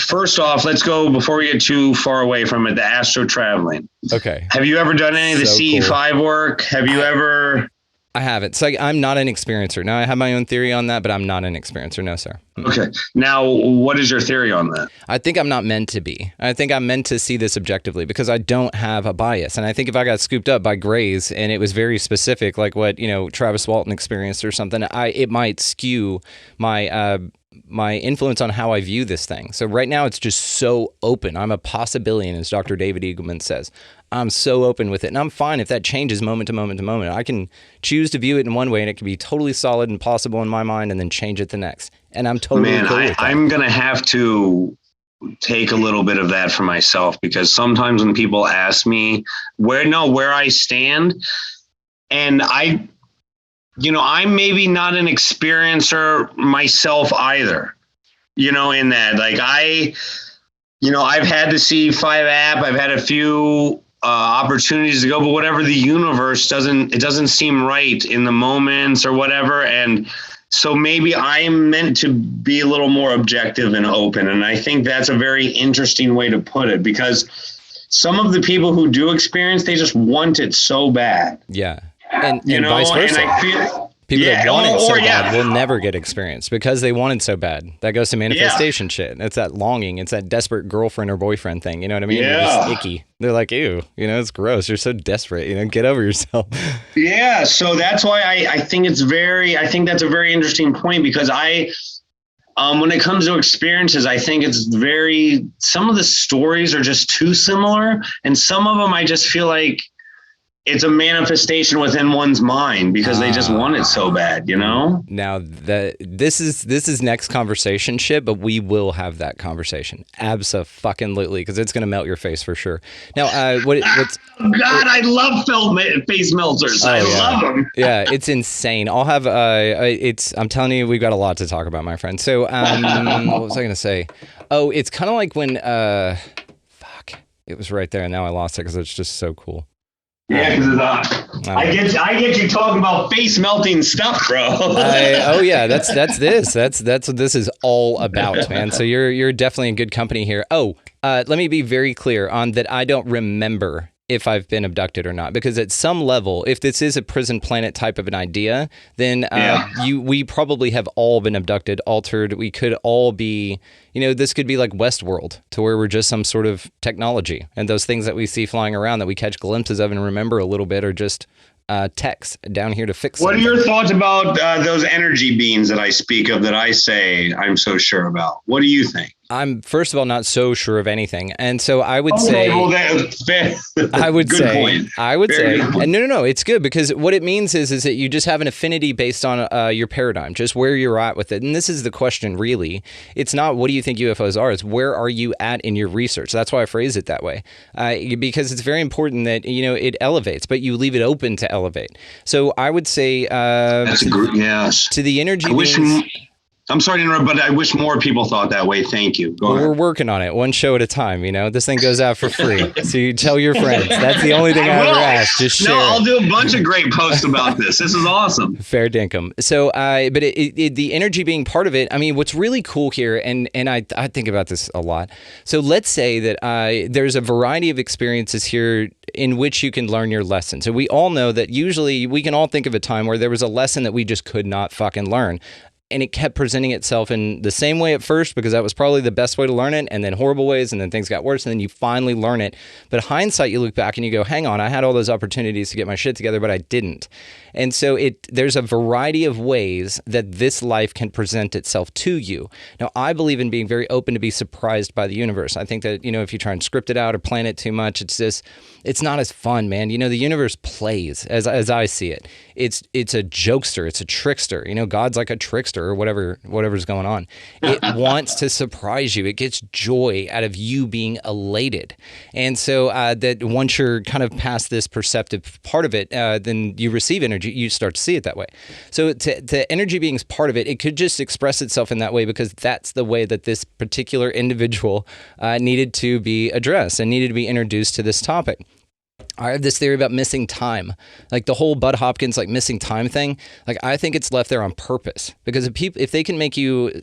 First off, let's go before we get too far away from it. The astro traveling. Okay. Have you ever done any of the CE5 work? Have you ever? I haven't. So I'm not an experiencer. Now I have my own theory on that, but I'm not an experiencer. No, sir. Okay. Now, what is your theory on that? I think I'm not meant to be. I think I'm meant to see this objectively because I don't have a bias. And I think if I got scooped up by Grays and it was very specific, like what, Travis Walton experienced or something, it might skew my influence on how I view this thing. So right now it's just so open. I'm a possibilian, as Dr. David Eagleman says. I'm so open with it. And I'm fine if that changes moment to moment to moment. I can choose to view it in one way and it can be totally solid and possible in my mind and then change it the next. And I'm totally cool with that. I'm going to have to take a little bit of that for myself because sometimes when people ask me where I stand, and I'm maybe not an experiencer myself either. in that, like I've had to see 5-app. I've had a few opportunities to go, but whatever, the universe doesn't seem right in the moments or whatever. And so maybe I'm meant to be a little more objective and open. And I think that's a very interesting way to put it, because some of the people who do experience, they just want it so bad. Yeah. And vice versa. And I feel, people that want it so bad will never get experience because they want it so bad. That goes to manifestation shit. It's that longing. It's that desperate girlfriend or boyfriend thing. You know what I mean? Yeah. They're just icky. They're like, ew, it's gross. You're so desperate. Get over yourself. Yeah. So that's why I think that's a very interesting point, because when it comes to experiences, I think some of the stories are just too similar. And some of them, I just feel like it's a manifestation within one's mind because they just want it so bad, Now this is next conversation shit, but we will have that conversation. Abso-fucking-lutely, because it's gonna melt your face for sure. Now, what's God, I love face melters. I love them. Yeah, it's insane. I'll have I'm telling you, we've got a lot to talk about, my friend. So, what was I gonna say? Oh, it's kind of like when it was right there, and now I lost it because it's just so cool. Yeah, because I get you talking about face melting stuff, bro. That's this. That's what this is all about, man. So you're definitely in good company here. Let me be very clear on that. I don't remember if I've been abducted or not, because at some level, if this is a prison planet type of an idea, then we probably have all been abducted, altered. We could all be, this could be like Westworld, to where we're just some sort of technology, and those things that we see flying around that we catch glimpses of and remember a little bit are just techs down here to fix What something. are your thoughts about those energy beings that I speak of, that I say I'm so sure about? What do you think? I'm, first of all, not so sure of anything. And so I would say, point. And no, it's good, because what it means is that you just have an affinity based on your paradigm, just where you're at with it. And this is the question, really. It's not what do you think UFOs are, it's where are you at in your research. That's why I phrase it that way, because it's very important that, it elevates, but you leave it open to elevate. So I would say to the energy beings, I'm sorry to interrupt, but I wish more people thought that way. Thank you. Go ahead. We're working on it, one show at a time. This thing goes out for free, so you tell your friends. That's the only thing I ever ask. Just share. No, I'll do a bunch of great posts about this. This is awesome. Fair dinkum. So, but the energy being part of it. I mean, what's really cool here, and I think about this a lot. So let's say that there's a variety of experiences here in which you can learn your lesson. So we all know that usually we can all think of a time where there was a lesson that we just could not fucking learn. And it kept presenting itself in the same way at first, because that was probably the best way to learn it, and then horrible ways, and then things got worse, and then you finally learn it. But hindsight, you look back and you go, hang on, I had all those opportunities to get my shit together, but I didn't. And so there's a variety of ways that this life can present itself to you. Now, I believe in being very open to be surprised by the universe. I think that, if you try and script it out or plan it too much, it's not as fun, man. The universe plays, as I see it. It's a jokester. It's a trickster. God's like a trickster, or whatever's going on. It wants to surprise you. It gets joy out of you being elated. And so that once you're kind of past this perceptive part of it, then you receive energy. You start to see it that way. So to energy being part of it, it could just express itself in that way, because that's the way that this particular individual needed to be addressed and needed to be introduced to this topic. I have this theory about missing time, like the whole Bud Hopkins missing time thing. I think it's left there on purpose, because if they can make you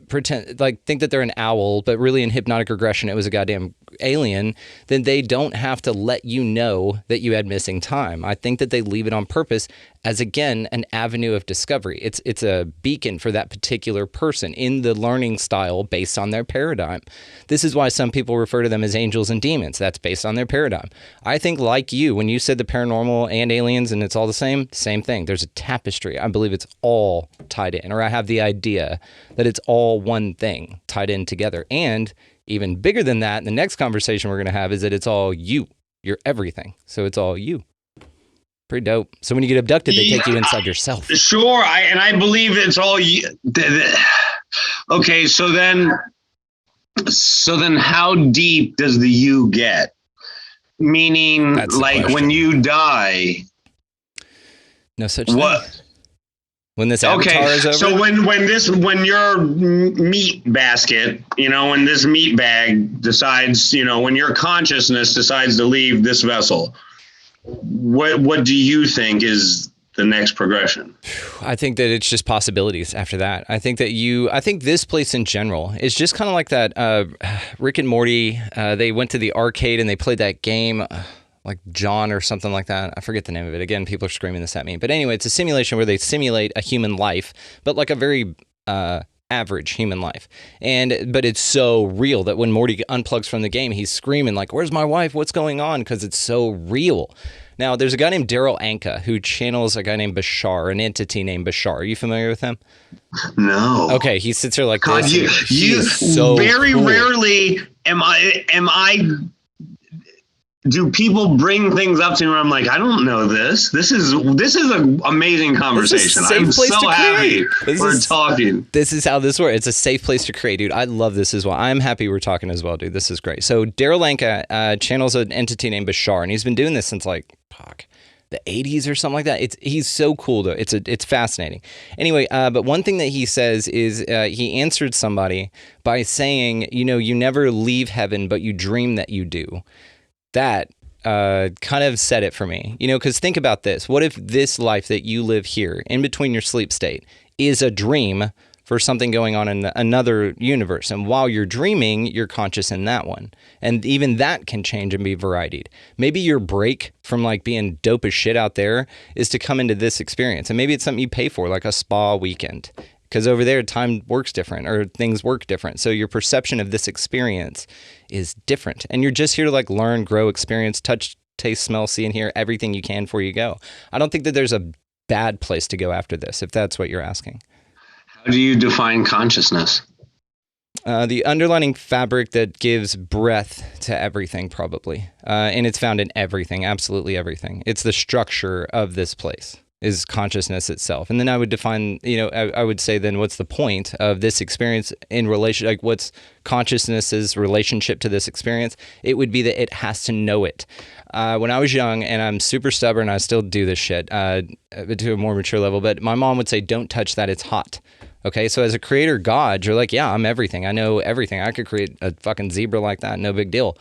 pretend think that they're an owl, but really in hypnotic regression it was a goddamn alien, then they don't have to let you know that you had missing time. I think that they leave it on purpose as, again, an avenue of discovery. It's a beacon for that particular person in the learning style based on their paradigm. This is why some people refer to them as angels and demons. That's based on their paradigm. I think, like you, when you said the paranormal and aliens and it's all the same thing. There's a tapestry. I believe it's all tied in, or I have the idea that it's all one thing tied in together. And even bigger than that, the next conversation we're going to have is that it's all you. You're everything. So it's all you. Pretty dope. So when you get abducted, they take you inside yourself. Sure. I believe it's all you. Okay. So then how deep does the you get? Meaning, when you die, no such thing. What? When this avatar is over. So when your meat basket, when this meat bag decides, when your consciousness decides to leave this vessel, what do you think is the next progression? I think that it's just possibilities after that. I think this place in general is just kind of like that Rick and Morty. They went to the arcade and they played that game. Like John or something like that. I forget the name of it. Again, people are screaming this at me. But anyway, it's a simulation where they simulate a human life, but like a very average human life. But it's so real that when Morty unplugs from the game, he's screaming like, "Where's my wife? What's going on?" Because it's so real. Now, there's a guy named Daryl Anka who channels a guy named Bashar, an entity named Bashar. Are you familiar with him? No. Okay, he sits there like God, this. you so very cool. rarely am I. Do people bring things up to me where I'm like, I don't know this. This is an amazing conversation. I'm so happy we're talking. This is how this works. It's a safe place to create, dude. I love this as well. I'm happy we're talking as well, dude. This is great. So Daryl Anka channels an entity named Bashar, and he's been doing this since like the 80s or something like that. He's so cool though. It's fascinating. Anyway, but one thing that he says is he answered somebody by saying, you never leave heaven, but you dream that you do. That kind of said it for me, because think about this. What if this life that you live here in between your sleep state is a dream for something going on in another universe? And while you're dreaming, you're conscious in that one. And even that can change and be variedied. Maybe your break from like being dope as shit out there is to come into this experience. And maybe it's something you pay for, like a spa weekend. Because over there, time works different or things work different. So your perception of this experience is different. And you're just here to like learn, grow, experience, touch, taste, smell, see, and hear everything you can before you go. I don't think that there's a bad place to go after this, if that's what you're asking. How do you define consciousness? The underlining fabric that gives breath to everything, probably. And it's found in everything, absolutely everything. It's the structure of this place. Is consciousness itself. And then I would define, I would say then what's the point of this experience in relation, like what's consciousness's relationship to this experience? It would be that it has to know it. When I was young, and I'm super stubborn, I still do this shit to a more mature level, but my mom would say, don't touch that, it's hot. Okay, so as a creator God, you're like, yeah, I'm everything. I know everything. I could create a fucking zebra like that, no big deal.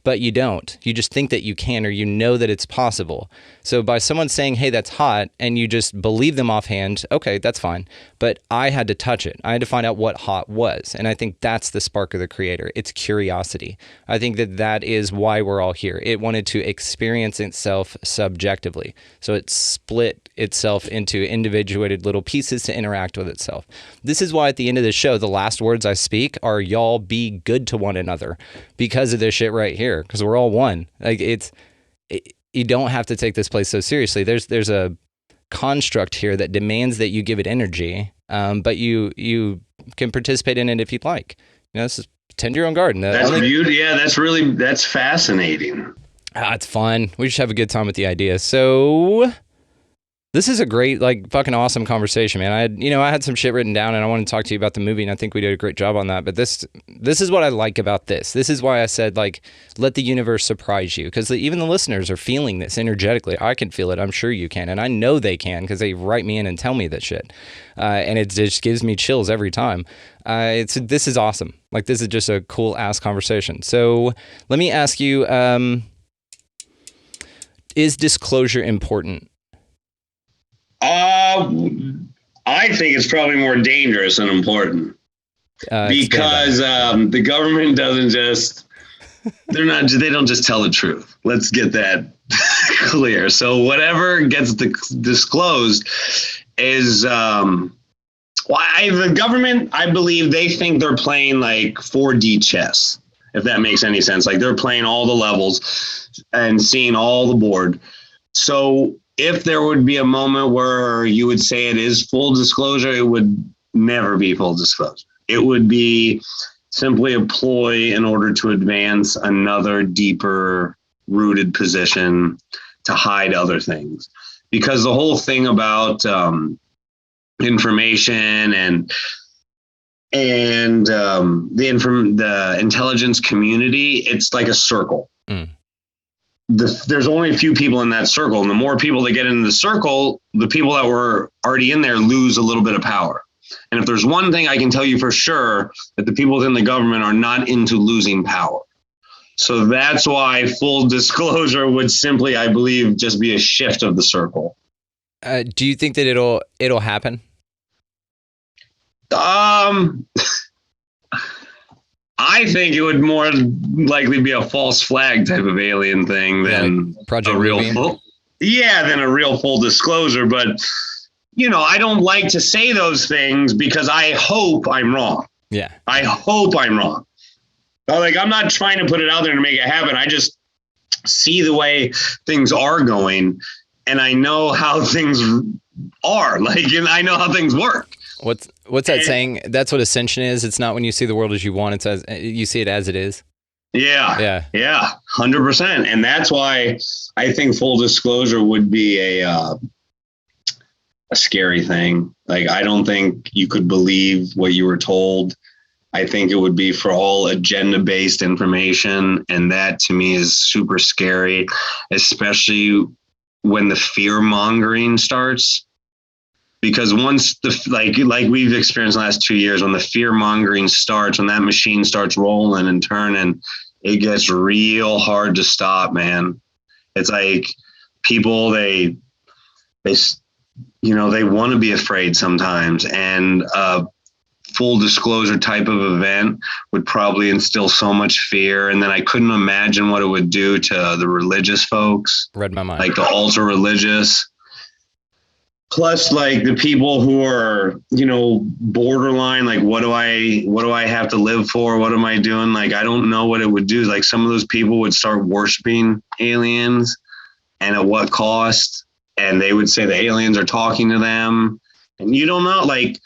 But you don't. You just think that you can, or you know that it's possible. So by someone saying, hey, that's hot, and you just believe them offhand, okay, that's fine. But I had to touch it. I had to find out what hot was. And I think that's the spark of the creator. It's curiosity. I think that is why we're all here. It wanted to experience itself subjectively. So it split itself into individuated little pieces to interact with itself. This is why at the end of the show, the last words I speak are, y'all be good to one another, because of this shit right here. Because we're all one. Like you don't have to take this place so seriously. There's a construct here that demands that you give it energy, but you can participate in it if you'd like. This is tend your own garden. That's beauty. Yeah, that's fascinating. It's fun. We just have a good time with the idea. So this is a great, fucking awesome conversation, man. I had some shit written down, and I want to talk to you about the movie, and I think we did a great job on that. But this is what I like about this. This is why I said, let the universe surprise you, because even the listeners are feeling this energetically. I can feel it. I'm sure you can, and I know they can, because they write me in and tell me that shit, and it just gives me chills every time. This is awesome. This is just a cool ass conversation. So let me ask you, is disclosure important? I think it's probably more dangerous than important, because the government they don't just tell the truth. Let's get that clear. So whatever gets disclosed is, the government, I believe they think they're playing 4D chess, if that makes any sense. They're playing all the levels and seeing all the board. So if there would be a moment where you would say it is full disclosure, it would never be full disclosure. It would be simply a ploy in order to advance another deeper rooted position to hide other things. Because the whole thing about information and the intelligence community, it's like a circle. there's only a few people in that circle, and the more people that get into the circle, the people that were already in there lose a little bit of power. And if there's one thing I can tell you for sure, that the people within the government are not into losing power. So that's why full disclosure would simply, I believe, just be a shift of the circle. Do you think that it'll happen? I think it would more likely be a false flag type of alien thing than like Project a real Bluebeam? than a real full disclosure. But, I don't like to say those things because I hope I'm wrong. Yeah. I hope I'm wrong. Like, I'm not trying to put it out there to make it happen. I just see the way things are going, and I know how things are. Like, and I know how things work. What's that saying? That's what ascension is. It's not when you see the world as you want. It's as you see it as it is. Yeah. 100%. And that's why I think full disclosure would be a scary thing. Like, I don't think you could believe what you were told. I think it would be for all agenda-based information. And that to me is super scary, especially when the fear mongering starts. Because once like we've experienced the last 2 years, when the fear mongering starts, when that machine starts rolling and turning, it gets real hard to stop, man. It's like people, they want to be afraid sometimes. And full disclosure type of event would probably instill so much fear. And then I couldn't imagine what it would do to the religious folks. Read my mind. Like the ultra religious. Plus, like the people who are, borderline, like, what do I have to live for? What am I doing? Like, I don't know what it would do. Like, some of those people would start worshiping aliens, and at what cost? And they would say the aliens are talking to them. And you don't know, like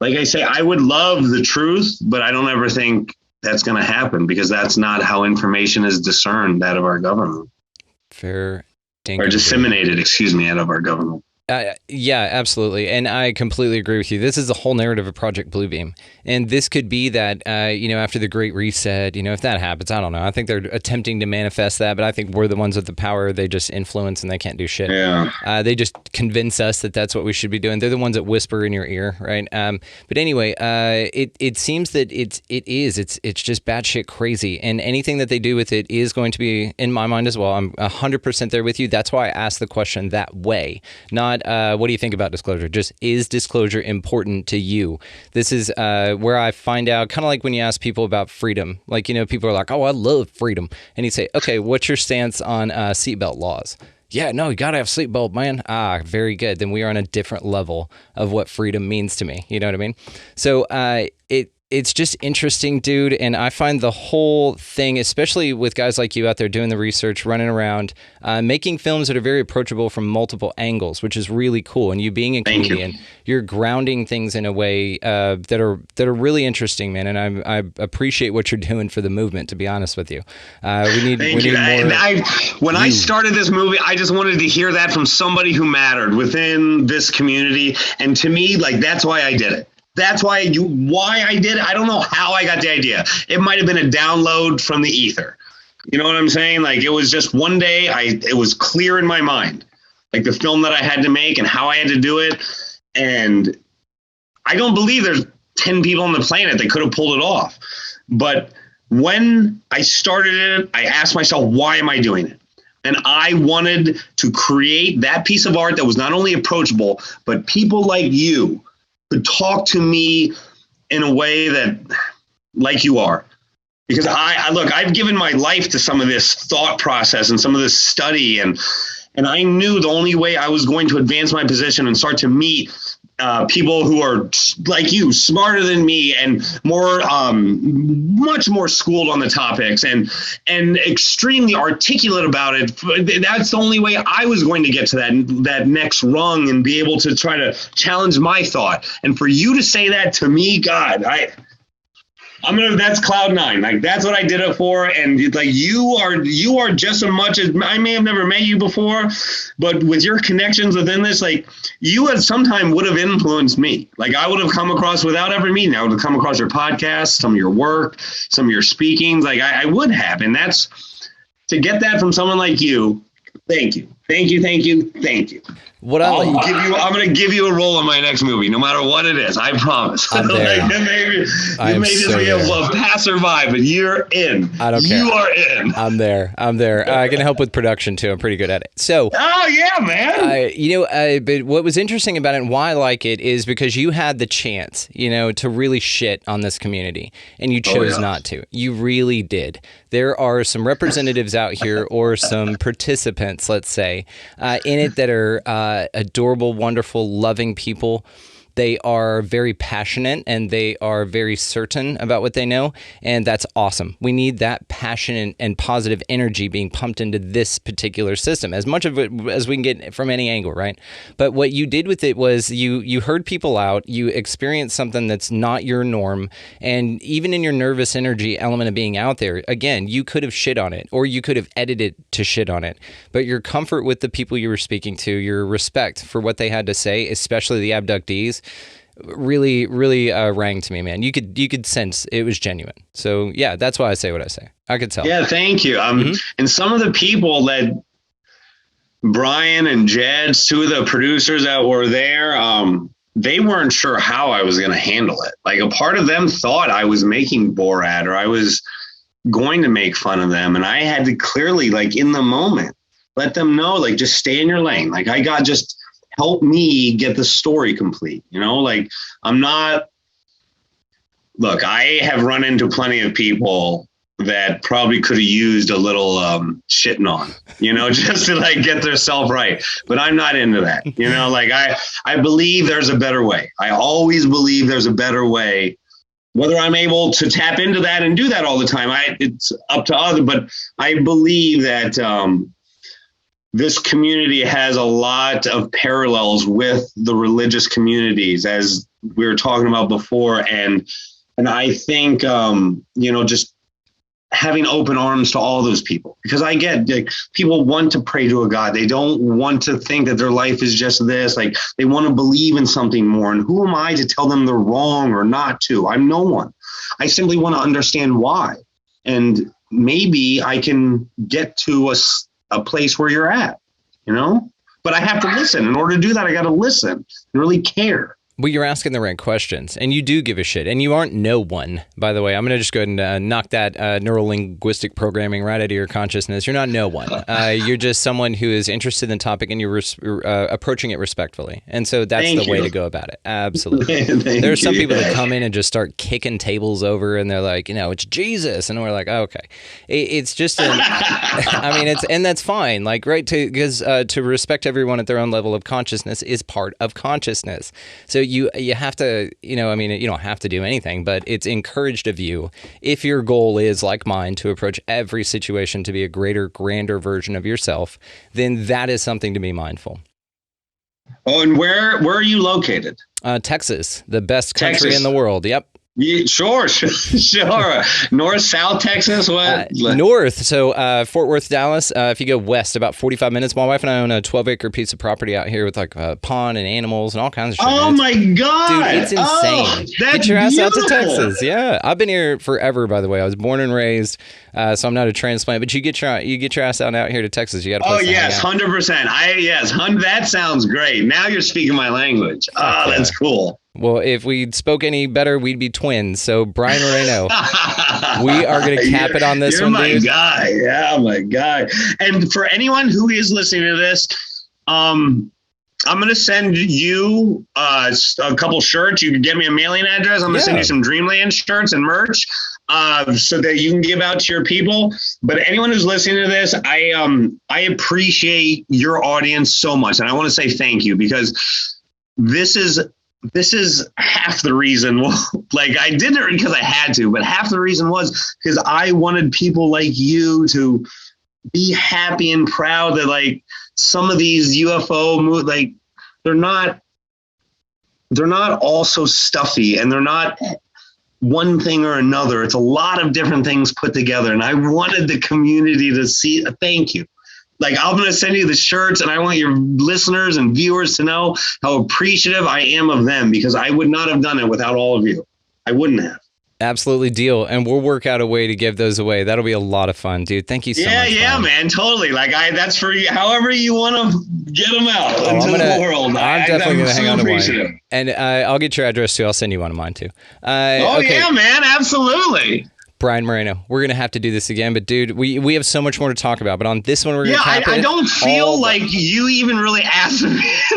I say, I would love the truth, but I don't ever think that's going to happen, because that's not how information is discerned out of our government. Fair. Or disseminated, out of our government. Yeah, absolutely. And I completely agree with you. This is the whole narrative of Project Bluebeam. And this could be that, after the Great Reset, if that happens, I don't know. I think they're attempting to manifest that, but I think we're the ones with the power. They just influence and they can't do shit. Yeah. They just convince us that that's what we should be doing. They're the ones that whisper in your ear, right? But anyway, it seems that it's just batshit crazy. And anything that they do with it is going to be, in my mind as well, I'm 100% there with you. That's why I asked the question that way. Not, what do you think about disclosure? Just, is disclosure important to you? This is where I find out, kind of like when you ask people about freedom. Like, people are like, oh, I love freedom. And you say, okay, what's your stance on seatbelt laws? Yeah, no, you got to have seatbelt, man. Ah, very good. Then we are on a different level of what freedom means to me. You know what I mean? So it's just interesting, dude. And I find the whole thing, especially with guys like you out there doing the research, running around, making films that are very approachable from multiple angles, which is really cool. And you being a comedian, you're grounding things in a way that are really interesting, man. And I appreciate what you're doing for the movement, to be honest with you. We need more. When I started this movie, I just wanted to hear that from somebody who mattered within this community. And to me, like, that's why I did it. That's why I did it. I don't know how I got the idea. It might have been a download from the ether. You know what I'm saying? Like, it was just one day, it was clear in my mind, like the film that I had to make and how I had to do it. And I don't believe there's 10 people on the planet that could have pulled it off. But when I started it, I asked myself, why am I doing it? And I wanted to create that piece of art that was not only approachable, but people like you could talk to me in a way that, like you are. Because I've given my life to some of this thought process and some of this study, and I knew the only way I was going to advance my position and start to meet people who are like you, smarter than me, and more, much more schooled on the topics, and extremely articulate about it. That's the only way I was going to get to that next rung and be able to try to challenge my thought. And for you to say that to me, God, that's cloud nine. Like, that's what I did it for. And like, you are just as much as I may have never met you before, but with your connections within this, like, you at some time would have influenced me. Like, I would have come across, without ever meeting, I would have come across your podcast, some of your work, some of your speakings. Like, I would have. And that's to get that from someone like you, thank you. Thank you, thank you, thank you. I'm going to give you a role in my next movie, no matter what it is. I promise. I'm there. Like, you may just be a passerby, but you're in. I don't care. You are in. I'm there. I can help with production too. I'm pretty good at it. So. Oh yeah, man. But what was interesting about it and why I like it is because you had the chance, to really shit on this community, and you chose not to. You really did. There are some representatives out here, or some participants, let's say, in it that are adorable, wonderful, loving people. They are very passionate and they are very certain about what they know. And that's awesome. We need that passion and positive energy being pumped into this particular system, as much of it as we can get from any angle, right? But what you did with it was you heard people out, you experienced something that's not your norm. And even in your nervous energy element of being out there, again, you could have shit on it, or you could have edited to shit on it. But your comfort with the people you were speaking to, your respect for what they had to say, especially the abductees, really rang to me, man. You could sense it was genuine. So yeah, that's why I say what I say. I could tell. Yeah, thank you. And some of the people that Brian and Jed, two of the producers that were there, they weren't sure how I was going to handle it. Like, a part of them thought I was making Borat, or I was going to make fun of them, and I had to clearly, like, in the moment, let them know, like, just stay in your lane. Like, help me get the story complete. Like, I have run into plenty of people that probably could have used a little shitting on, just to like get themselves right. But I'm not into that. Like, I believe there's a better way. I always believe there's a better way. Whether I'm able to tap into that and do that all the time, it's up to others. But I believe that this community has a lot of parallels with the religious communities, as we were talking about before. And I think, just having open arms to all those people, because I get, like, people want to pray to a God. They don't want to think that their life is just this. Like, they want to believe in something more. And who am I to tell them they're wrong or not to? I'm no one. I simply want to understand why. And maybe I can get to a place where you're at, but I have to listen. In order to do that, I got to listen and really care. Well, you're asking the right questions, and you do give a shit, and you aren't no one, by the way. I'm going to just go ahead and knock that neuro-linguistic programming right out of your consciousness. You're not no one. You're just someone who is interested in the topic, and you're approaching it respectfully. And so that's the way to go about it. Absolutely. There are some people that come in and just start kicking tables over, and they're like, it's Jesus. And we're like, oh, okay. It's just, and that's fine. Like, right, because to respect everyone at their own level of consciousness is part of consciousness. So you have to, you don't have to do anything, but it's encouraged of you, if your goal is like mine, to approach every situation to be a greater, grander version of yourself, then that is something to be mindful. Oh, and where are you located? Texas, the best country in the world. Yep. Yeah, sure. North, South Texas, what? North. So Fort Worth, Dallas. If you go west, about 45 minutes. My wife and I own a 12-acre piece of property out here with like a pond and animals and all kinds of shit. Oh my God. Dude, it's insane. Get your ass out to Texas. Yeah. I've been here forever, by the way. I was born and raised, so I'm not a transplant, but you get your ass out here to Texas. You got to. Oh yes, 100%. That sounds great. Now you're speaking my language. Oh, that's cool. Well, if we spoke any better, we'd be twins. So, Brian Moreno, we are going to cap it on this one, dude. You're my guy. Yeah, my guy. And for anyone who is listening to this, I'm going to send you a couple shirts. You can get me a mailing address. I'm going to send you some Dreamland shirts and merch so that you can give out to your people. But anyone who's listening to this, I appreciate your audience so much. And I want to say thank you, because this is half the reason. Like, I did it because I had to, but half the reason was because I wanted people like you to be happy and proud that, like, some of these UFO movies, like, they're not all so stuffy, and they're not one thing or another. It's a lot of different things put together. And I wanted the community to see. Thank you. Like, I'm going to send you the shirts, and I want your listeners and viewers to know how appreciative I am of them, because I would not have done it without all of you. I wouldn't have. Absolutely, deal. And we'll work out a way to give those away. That'll be a lot of fun, dude. Thank you so much. Yeah, man, totally. Like that's for you. However you want to get them out into the world. I'm definitely going to hang on to appreciative. mine. And I'll get your address too. I'll send you one of mine too. Okay. Yeah, man, absolutely. Brian Moreno, we're going to have to do this again, but dude, we have so much more to talk about. But on this one, we're going to cap it. I don't feel like you even really asked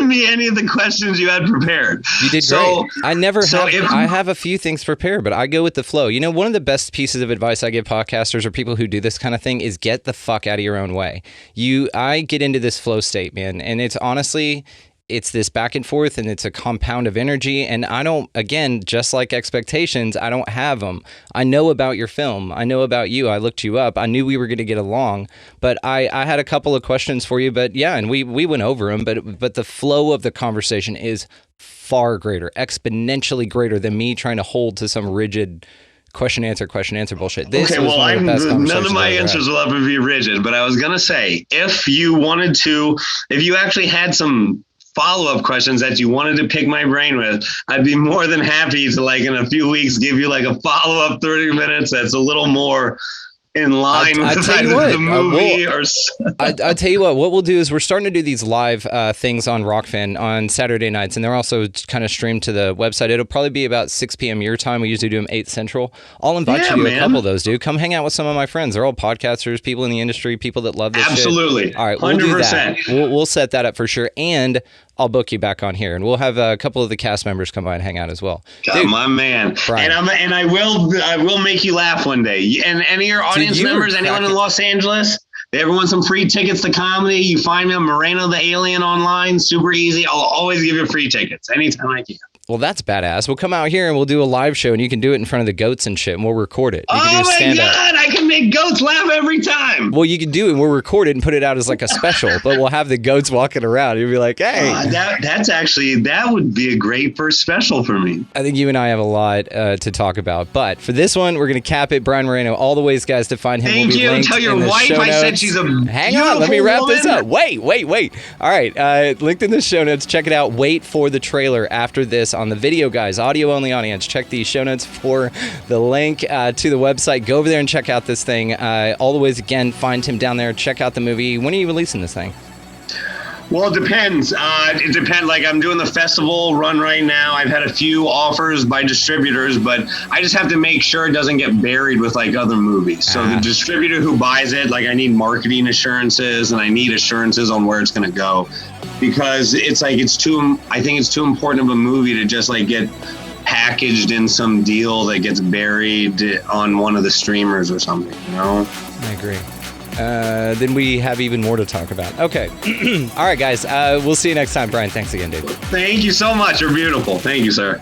me any of the questions you had prepared. You did great. I have a few things prepared, but I go with the flow. You know, one of the best pieces of advice I give podcasters or people who do this kind of thing is get the fuck out of your own way. I get into this flow state, man, and it's honestly... It's this back and forth, and it's a compound of energy. And I don't, again, just like expectations, I don't have them. I know about your film. I know about you. I looked you up. I knew we were going to get along. But I had a couple of questions for you. But yeah, and we went over them. But the flow of the conversation is far greater, exponentially greater than me trying to hold to some rigid question answer bullshit. None of my answers will ever be rigid. But I was going to say, if you actually had some follow-up questions that you wanted to pick my brain with, I'd be more than happy to, like, in a few weeks, give you like a follow-up 30 minutes that's a little more in line with the movie. I'll tell you what we'll do is we're starting to do these live things on Rokfin on Saturday nights, and they're also kind of streamed to the website. It'll probably be about 6 p.m. your time. We usually do them 8 Central. I'll invite you to a couple of those, dude. Come hang out with some of my friends. They're all podcasters, people in the industry, people that love this shit. Absolutely. All right, we'll 100%. Do that. We'll set that up for sure, and I'll book you back on here, and we'll have a couple of the cast members come by and hang out as well. Dude, my man, Brian. And I will make you laugh one day. And any of your audience members, anyone in Los Angeles, they ever want some free tickets to comedy? You find me on MorenotheAlien online. Super easy. I'll always give you free tickets anytime I can. Well, that's badass. We'll come out here and we'll do a live show, and you can do it in front of the goats and shit, and we'll record it. You can do my God, I can make goats laugh every time. Well, you can do it, and we'll record it and put it out as like a special, but we'll have the goats walking around. You'll be like, hey. That would be a great first special for me. I think you and I have a lot to talk about, but for this one, we're going to cap it. Brian Moreno, all the ways, guys, to find him. Thank you. Tell your wife I said she's a Hang on, let me wrap this up. Wait. All right, linked in the show notes. Check it out. Wait for the trailer after this on the video, guys. Audio only audience. Check the show notes for the link to the website. Go over there and check out this thing. All the ways, again, find him down there. Check out the movie. When are you releasing this thing? Well, it depends. It depends. Like, I'm doing the festival run right now. I've had a few offers by distributors, but I just have to make sure it doesn't get buried with like other movies. So the distributor who buys it, like, I need marketing assurances, and I need assurances on where it's going to go, because it's like I think it's too important of a movie to just like get packaged in some deal that gets buried on one of the streamers or something, you know? I agree. Then we have even more to talk about. Okay. All right, guys. We'll see you next time. Brian, thanks again, dude. Thank you so much. You're beautiful. Thank you, sir.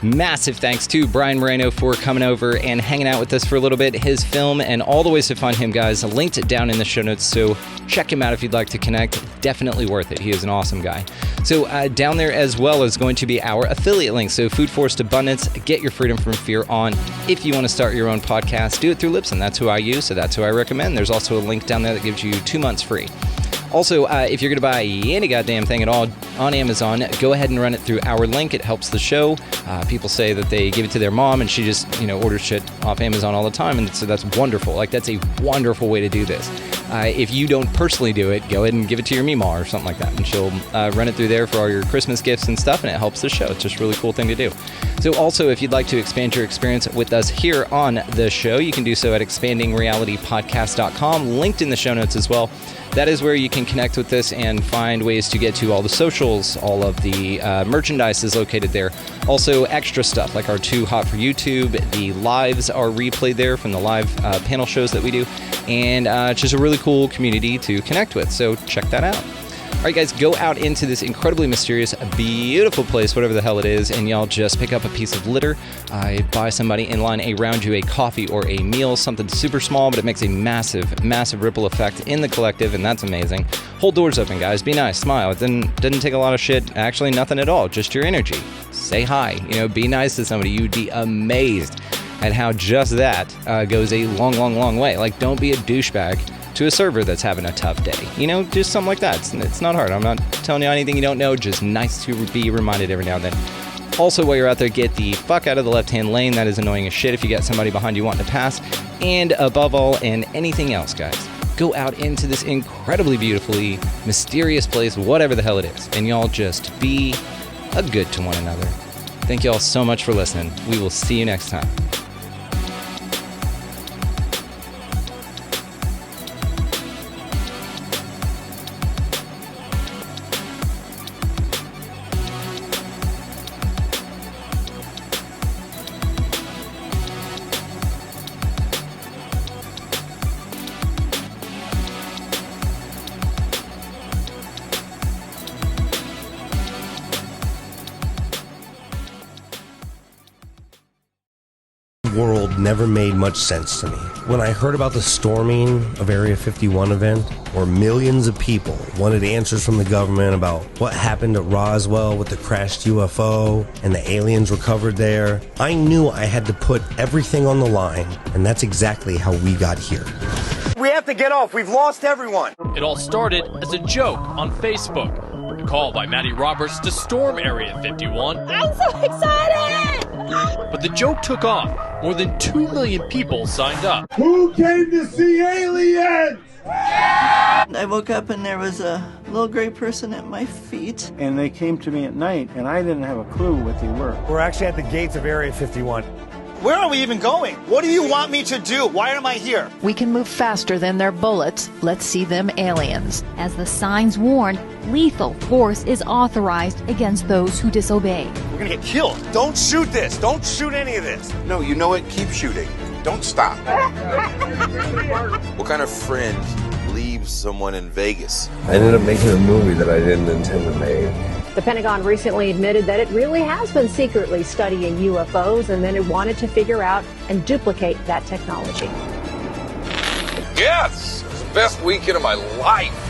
Massive thanks to Brian Moreno for coming over and hanging out with us for a little bit. His film and all the ways to find him, guys, linked down in the show notes. So check him out if you'd like to connect. Definitely worth it. He is an awesome guy. So down there as well is going to be our affiliate link. So Food Forest Abundance, get your freedom from fear on. If you want to start your own podcast, do it through Libsyn. That's who I use, so that's who I recommend. There's also a link down there that gives you 2 months free. Also, if you're going to buy any goddamn thing at all on Amazon, go ahead and run it through our link. It helps the show. People say that they give it to their mom and she just, orders shit off Amazon all the time. And so that's wonderful. Like, that's a wonderful way to do this. If you don't personally do it, go ahead and give it to your Mima or something like that. And she'll run it through there for all your Christmas gifts and stuff. And it helps the show. It's just a really cool thing to do. So also, if you'd like to expand your experience with us here on the show, you can do so at expandingrealitypodcast.com, linked in the show notes as well. That is where you can connect with us and find ways to get to all the socials. All of the merchandise is located there. Also, extra stuff like our 2 Hot for YouTube. The lives are replayed there from the live panel shows that we do. And it's just a really cool community to connect with. So check that out. All right, guys, go out into this incredibly mysterious, beautiful place, whatever the hell it is, and y'all just pick up a piece of litter, buy somebody in line around you a coffee or a meal, something super small, but it makes a massive, massive ripple effect in the collective, and that's amazing. Hold doors open, guys. Be nice. Smile. It didn't take a lot of shit. Actually, nothing at all. Just your energy. Say hi. Be nice to somebody. You'd be amazed at how just that goes a long, long, long way. Like, don't be a douchebag to a server that's having a tough day. Just something like that. It's not hard. I'm not telling you anything you don't know. Just nice to be reminded every now and then. Also, while you're out there, get the fuck out of the left-hand lane. That is annoying as shit if you got somebody behind you wanting to pass. And above all, and anything else, guys, go out into this incredibly beautifully mysterious place, whatever the hell it is, and y'all just be a good to one another. Thank you all so much for listening. We will see you next time. World never made much sense to me. When I heard about the storming of Area 51 event, where millions of people wanted answers from the government about what happened at Roswell with the crashed UFO and the aliens recovered there, I knew I had to put everything on the line, and that's exactly how we got here. We have to get off. We've lost everyone. It all started as a joke on Facebook. A call by Matty Roberts to storm Area 51. I'm so excited! But the joke took off. More than 2 million people signed up. Who came to see aliens? I woke up and there was a little gray person at my feet. And they came to me at night, and I didn't have a clue what they were. We're actually at the gates of Area 51. Where are we even going? What do you want me to do? Why am I here? We can move faster than their bullets. Let's see them aliens. As the signs warn, lethal force is authorized against those who disobey. We're gonna get killed. Don't shoot this. Don't shoot any of this. No, you know what? Keep shooting. Don't stop. What kind of friend leaves someone in Vegas? I ended up making a movie that I didn't intend to make. The Pentagon recently admitted that it really has been secretly studying UFOs, and then it wanted to figure out and duplicate that technology. Yes! It's the best weekend of my life.